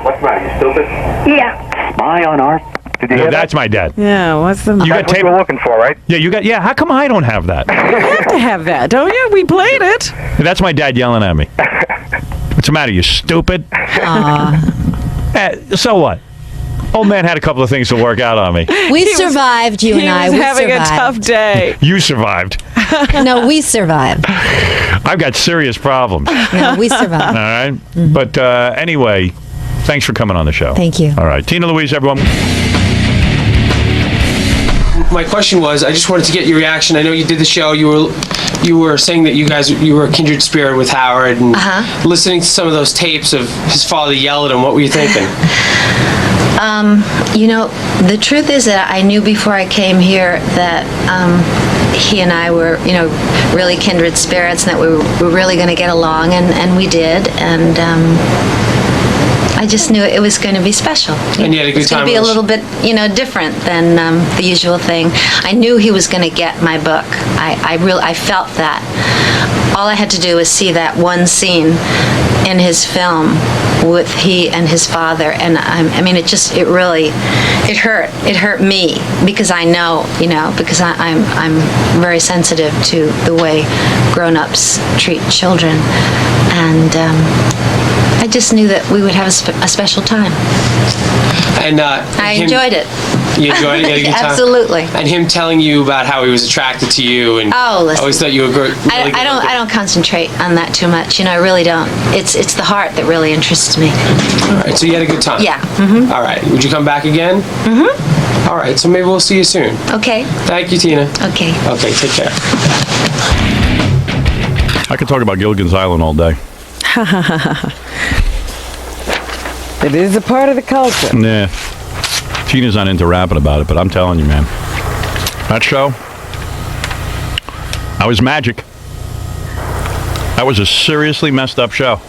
What's the matter? You stupid? Yeah. Spy on Art. Did you hear That's my dad. Yeah, what's the... You got That's what tape? you were looking for, right? Yeah, you got. Yeah, how come I don't have that? You have to have that, don't you? We played it. That's my dad yelling at me. What's the matter? You stupid? So what? Old man had a couple of things to work out on me. We survived, you and I. He was We having survived. a tough day. You survived. No, we survived. I've got serious problems. No, we survived. All right. But anyway, thanks for coming on the show. Thank you. All right. Tina Louise, everyone. My question was, I just wanted to get your reaction. I know you did the show. You were saying that you were a kindred spirit with Howard, and listening to some of those tapes of his father yell at him. What were you thinking? The truth is that I knew before I came here that he and I were, really kindred spirits, and that we were really going to get along, and we did, and I just knew it was going to be special. And you had a good It's going time to be a with us. little bit, different than the usual thing. I knew he was going to get my book. I felt that. All I had to do was see that one scene in his film with he and his father, and it really hurt. It hurt me because I know, because I'm very sensitive to the way grown-ups treat children, and I just knew that we would have a special time. And I enjoyed it. You enjoyed it? You had a good time? Absolutely. And him telling you about how he was attracted to you, and listen. always thought you were good. I don't concentrate on that too much. I really don't. It's the heart that really interests me. All right, so you had a good time? Yeah. All right. Would you come back again? All right, so maybe we'll see you soon. Okay. Thank you, Tina. Okay. Okay, take care. I could talk about Gilligan's Island all day. It is a part of the culture. Yeah. Tina's not into rapping about it, but I'm telling you, man. That show, that was magic. That was a seriously messed up show.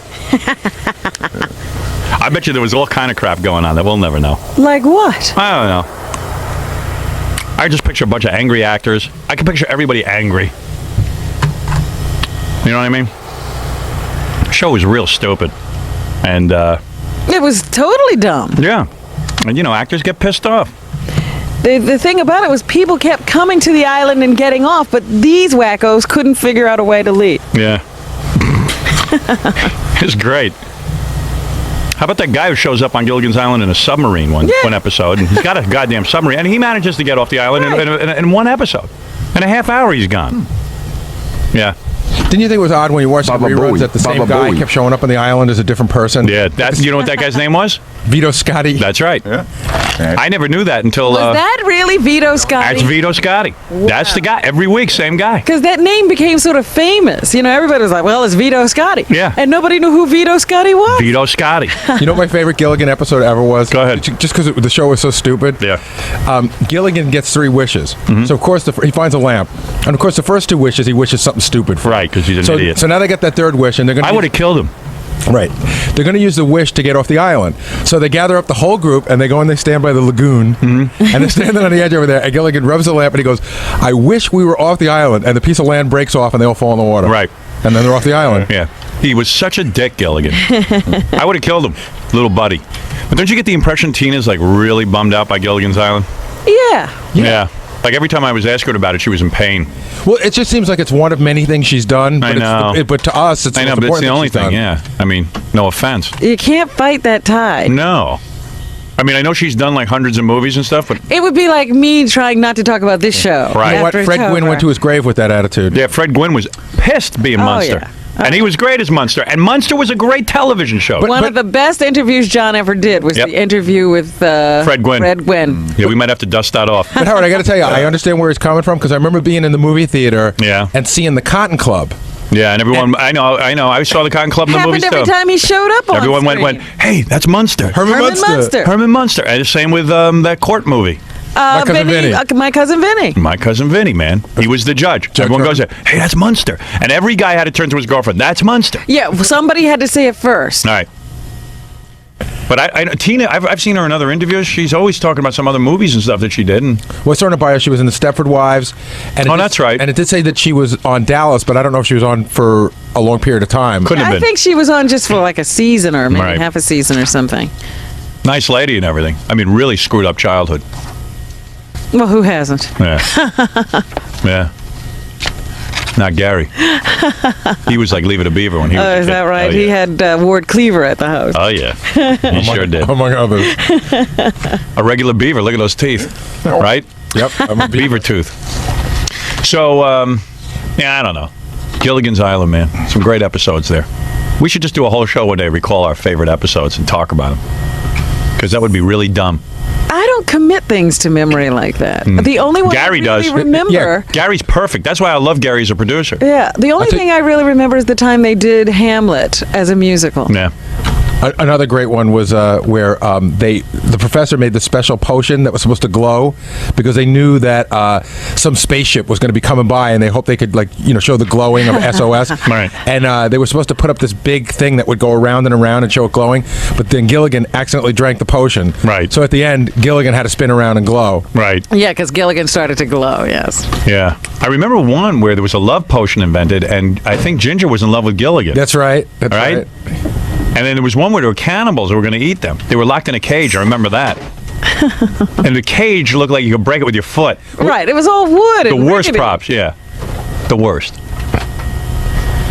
I bet you there was all kind of crap going on that we'll never know. Like what? I don't know. I just picture a bunch of angry actors. I can picture everybody angry. You know what I mean? The show was real stupid. And, it was totally dumb. yeah. And, you know, actors get pissed off. The thing about it was people kept coming to the island and getting off, but these wackos couldn't figure out a way to leave. Yeah. It's great. How about that guy who shows up on Gilligan's Island in a submarine one episode? And he's got a goddamn submarine, and he manages to get off the island in one episode. In a half hour, he's gone. Yeah. Didn't you think it was odd when you watched the reruns that the same guy kept showing up on the island as a different person? Yeah, you know what that guy's name was? Vito Scotti. That's right. Yeah. I never knew that until... Was that really Vito Scotti? That's Vito Scotti. Wow. That's the guy. Every week, same guy. Because that name became sort of famous. You know, everybody was like, well, it's Vito Scotti. Yeah. And nobody knew who Vito Scotti was. Vito Scotti. You know what my favorite Gilligan episode ever was? Go ahead. Just because the show was so stupid. Yeah. Gilligan gets 3 wishes. Mm-hmm. So, of course, he finds a lamp. And, of course, the first 2 wishes, he wishes something stupid for. Right, because he's an idiot. So now they get that 3rd wish, and they're going to... I would have killed him. Right. They're going to use the wish to get off the island. So they gather up the whole group, and they go and they stand by the lagoon. Mm-hmm. And they're standing on the edge over there, and Gilligan rubs the lamp, and he goes, I wish we were off the island. And the piece of land breaks off, and they all fall in the water. Right. And then they're off the island. Yeah. He was such a dick, Gilligan. I would have killed him, little buddy. But don't you get the impression Tina's, like, really bummed out by Gilligan's Island? Yeah. Like, every time I was asking her about it, she was in pain. Well, it just seems like it's one of many things she's done. But I know. But to us, it's I know, the most but it's important the only she's done. thing, yeah. I mean, no offense. You can't fight that tide. No. I mean, I know she's done, like, hundreds of movies and stuff, but... It would be like me trying not to talk about this show. Right. You know what? after Fred it's Gwynn over. went to his grave with that attitude. Yeah, Fred Gwynn was pissed being Munster. Yeah. And he was great as Munster. And Munster was a great television show. One of the best interviews John ever did was the interview with Fred Gwynn. Fred Gwynn. Yeah, we might have to dust that off. But Howard, I got to tell you, I understand where he's coming from because I remember being in the movie theater and seeing the Cotton Club. Yeah, and everyone, I know. I saw the Cotton Club in the movies Happened every too. time he showed up on Everyone screen. went, hey, that's Munster. Herman Munster. Herman Munster. And the same with that court movie. My Cousin Vinny. My Cousin Vinny. My Cousin Vinny, man. He was the judge. Everyone goes there, hey, that's Munster. And every guy had to turn to his girlfriend, that's Munster. Yeah, somebody had to say it first. All right. But Tina, I've seen her in other interviews. She's always talking about some other movies and stuff that she did. And well, it's on her bio. She was in the Stepford Wives. And that's right. And it did say that she was on Dallas, but I don't know if she was on for a long period of time. Couldn't have I been. think she was on just for like a season or maybe Right. half a season or something. Nice lady and everything. I mean, really screwed up childhood. Well, who hasn't? Yeah. Yeah. Not Gary. He was like Leave It a Beaver when he was a Is kid. that right? Oh, He yeah. had Ward Cleaver at the house. Oh, yeah. He sure did. Among others. A regular beaver. Look at those teeth. Right? Yep. I'm a Beaver tooth. So, yeah, I don't know. Gilligan's Island, man. Some great episodes there. We should just do a whole show one day, recall our favorite episodes and talk about them. Because that would be really dumb. I don't commit things to memory like that. The only one Gary I really does. remember... Yeah, Gary's perfect. That's why I love Gary as a producer. Yeah, the only thing I really remember is the time they did Hamlet as a musical. Yeah. Another great one was where the professor made the special potion that was supposed to glow because they knew that some spaceship was going to be coming by and they hoped they could show the glowing of SOS. Right. And they were supposed to put up this big thing that would go around and around and show it glowing, but then Gilligan accidentally drank the potion. Right. So at the end, Gilligan had to spin around and glow. Right. Yeah, because Gilligan started to glow, yes. Yeah. I remember one where there was a love potion invented, and I think Ginger was in love with Gilligan. That's right. That's right. And then there was one where there were cannibals who were going to eat them. They were locked in a cage. I remember that. And the cage looked like you could break it with your foot. Right, it was all wood. The and worst rickety. props, yeah. The worst.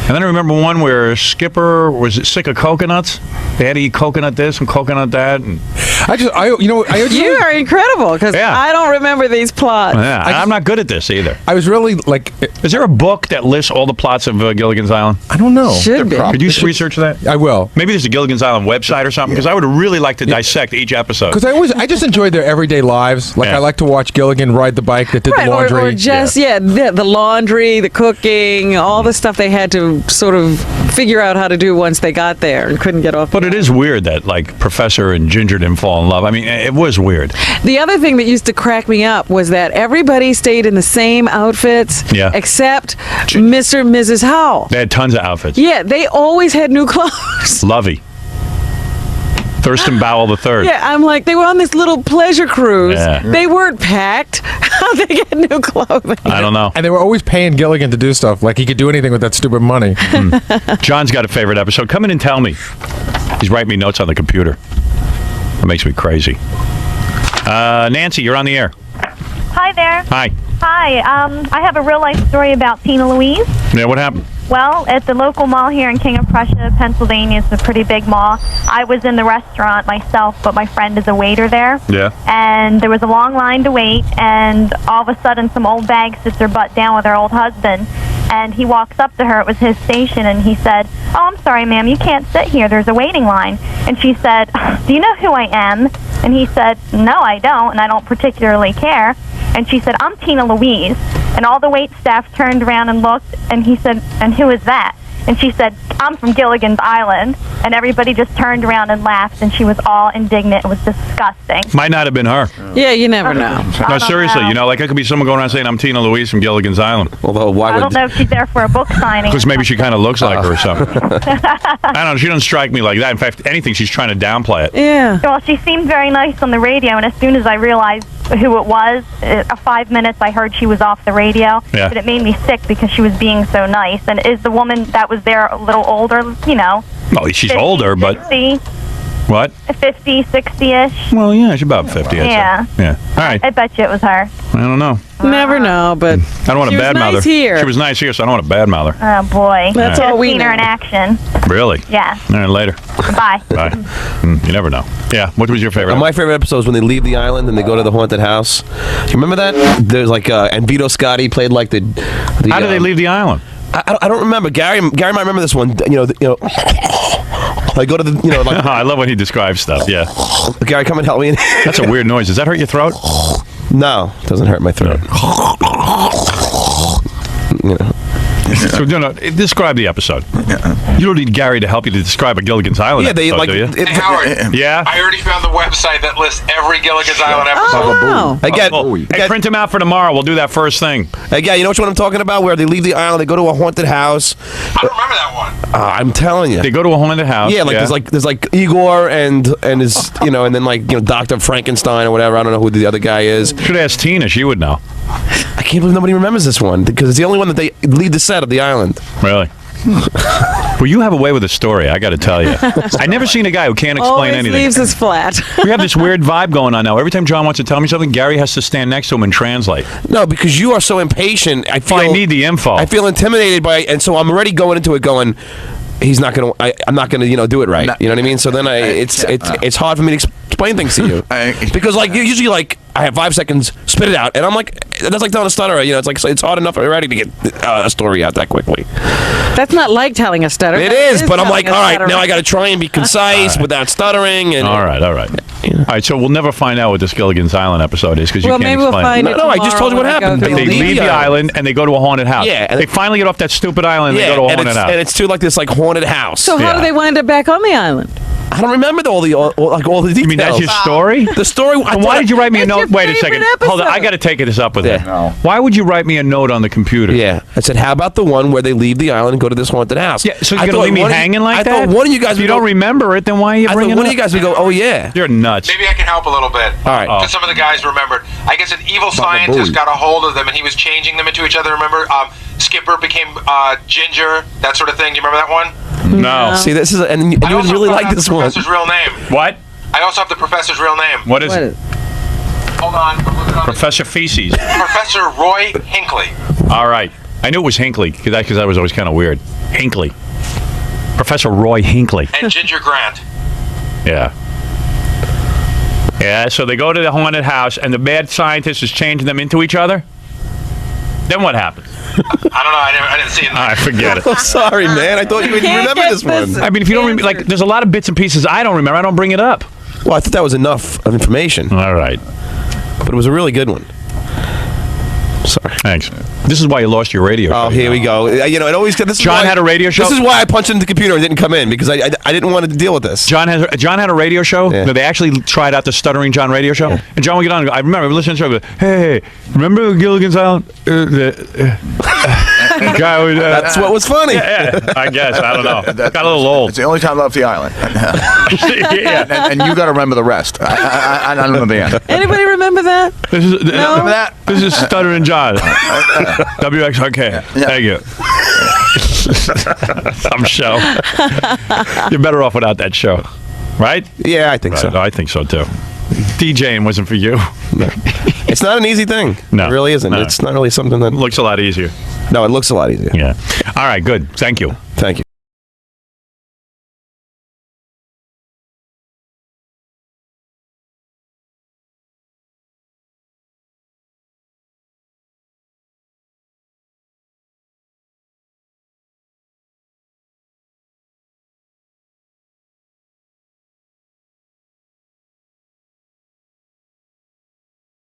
And then I remember one where Skipper was sick of coconuts. They had to eat coconut this and coconut that. And You are incredible because Yeah. I don't remember these plots. yeah, I'm not good at this either. I was really like... Is there a book that lists all the plots of Gilligan's Island? I don't know. Should be. Could you research that? I will. Maybe there's a Gilligan's Island website or something, because I would really like to dissect each episode. Because I just enjoyed their everyday lives. Like, Yeah. I like to watch Gilligan ride the bike that did Right, the laundry. or just, the laundry, the cooking, all the stuff they had to sort of figure out how to do once they got there and couldn't get off. But it is weird that like Professor and Ginger didn't fall in love. I mean, it was weird. The other thing that used to crack me up was that everybody stayed in the same outfits except Mr. and Mrs. Howell. They had tons of outfits. Yeah, they always had new clothes. Lovey. Thurston Bowell III. Yeah, I'm like, they were on this little pleasure cruise. Yeah. They weren't packed. How'd they get new clothing? I don't know. And they were always paying Gilligan to do stuff. Like he could do anything with that stupid money. John's got a favorite episode. Come in and tell me. He's writing me notes on the computer. That makes me crazy. Nancy, you're on the air. Hi there. Hi. Hi. I have a real life story about Tina Louise. Yeah, what happened? Well, at the local mall here in King of Prussia, Pennsylvania, it's a pretty big mall. I was in the restaurant myself, but my friend is a waiter there. Yeah. And there was a long line to wait, and all of a sudden some old bag sits her butt down with her old husband. And he walks up to her, it was his station, and he said, "Oh, I'm sorry, ma'am, you can't sit here, there's a waiting line." And she said, "Do you know who I am?" And he said, "No, I don't, and I don't particularly care." And she said, "I'm Tina Louise." And all the wait staff turned around and looked, and he said, "And who is that?" And she said, "I'm from Gilligan's Island." And everybody just turned around and laughed, and she was all indignant. It was disgusting. Might not have been her. Yeah, you never know. No, seriously, you know, like it could be someone going around saying, "I'm Tina Louise from Gilligan's Island." Although, why I don't know if she's there for a book signing. Because maybe she kind of looks like her or something. I don't know. She doesn't strike me like that. In fact, anything, she's trying to downplay it. Yeah. Well, she seemed very nice on the radio, and as soon as I realized who it was, 5 minutes I heard she was off the radio. Yeah. But it made me sick because she was being so nice. And is the woman that was there a little older, you know? Well, she's 50, older, but 60, what? 50, 60-ish. Well, yeah, she's about 50. I'd Yeah. say. Yeah. All right. I bet you it was her. I don't know. Never know, but I don't want to she was badmouth nice her. here. She was nice here, so I don't want to badmouth her. Oh, boy. That's all we seen her know. in action. Really? Yeah. All right, later. Bye. Bye. You never know. Yeah. What was your favorite? My favorite episode is when they leave the island and they go to the haunted house. You remember that? There's like, and Vito Scotti played like the How did they leave the island? I don't remember. Gary might remember this one. You know. I go to the, you know, like. I love when he describes stuff. Yeah. Gary, come and help me. That's a weird noise. Does that hurt your throat? No, it doesn't hurt my throat. You know. So, no, describe the episode. You don't need Gary to help you to describe a Gilligan's Island episode, do you? Hey, Howard. Yeah? I already found the website that lists every Gilligan's Island episode. Again, print them out for tomorrow. We'll do that first thing. Again, you know which one I'm talking about? Where they leave the island, they go to a haunted house. I don't remember that one. I'm telling you. They go to a haunted house. Yeah, there's like Igor and his, you know, and then like, you know, Dr. Frankenstein or whatever. I don't know who the other guy is. Should ask Tina. She would know. I can't believe nobody remembers this one because it's the only one that they leave the set of the island. Really? Well, you have a way with a story, I got to tell you. I've never seen a guy who can't explain Always anything. leaves us flat. We have this weird vibe going on now. Every time John wants to tell me something, Gary has to stand next to him and translate. No, because you are so impatient. I need the info. I feel intimidated by it, and so I'm already going into it going, he's not going to, I'm not going to, you know, do it right. You know what I mean? So then it's hard for me to explain things to you. Because like, usually like, I have 5 seconds, spit it out, and I'm like, that's like telling a stutterer, you know, it's like, it's hard enough already to get a story out that quickly. That's not like telling a stutter. It That is, but I'm telling like, a all right, stutter. now I got to try and be concise without stuttering. And All right. All right, so we'll never find out what this Gilligan's Island episode is because you Well, can't maybe we'll explain find it. it No, I just told you what tomorrow when I happened. go They leave the island and they go to a haunted house. Yeah, and they finally get off that stupid island and they go to a haunted house. And it's to like this like haunted house. So how do they wind up back on the island? I don't remember all the details. You mean that's your story? The story. And why did you write me a note? Wait a second. Hold on. I got to take this up with him. Why would you write me a note on the computer? Yeah. I said, how about the one where they leave the island and go to this haunted house? Yeah, so you're going to leave me hanging like that? I thought one of you guys If you would don't remember it, then why are you bringing it up? one of you guys would go, oh, yeah. You're nuts. Maybe I can help a little bit. All right. Because some of the guys remembered. I guess an evil scientist got a hold of them and he was changing them into each other. Remember? Skipper became Ginger, that sort of thing. Do you remember that one? No. See, this is, and you would really like this one. Professor's real name. What? I also have the professor's real name. What is it? Hold on. I'm looking on Professor Feces. Professor Roy Hinckley. All right. I knew it was Hinckley because that was always kind of weird. Hinckley. Professor Roy Hinckley. And Ginger Grant. Yeah. Yeah, so they go to the haunted house and the mad scientist is changing them into each other? Then what happens? I don't know. I didn't see it. All right, forget it. I'm sorry, man. I thought you would remember this one. I mean, if you don't remember, like, there's a lot of bits and pieces I don't remember. I don't bring it up. Well, I thought that was enough of information. All right. But it was a really good one. Sorry. Thanks. This is why you lost your radio show. Oh, here we go. You know, it always. This is John why- had a radio show? This is why I punched into the computer and didn't come in because I didn't want to deal with this. John had a radio show. Yeah. They actually tried out the Stuttering John radio show. And John would get on and go, I remember listening to it. Hey, remember Gilligan's Island? Guy would, That's what was funny. Yeah, I guess. I don't know. Got a little old. It's the only time I left the island. Yeah. and you got to remember the rest. I don't know the end. Anybody remember that? This is, Remember that? This is Stuttering John. WXRK. Thank you. Some show. You're better off without that show, right? Yeah, I think so. I think so too. DJing wasn't for you. It's not an easy thing. No, it really isn't. no. It's not really something that Looks a lot easier. No, it looks a lot easier. Yeah. All right. Good. Thank you. Thank you.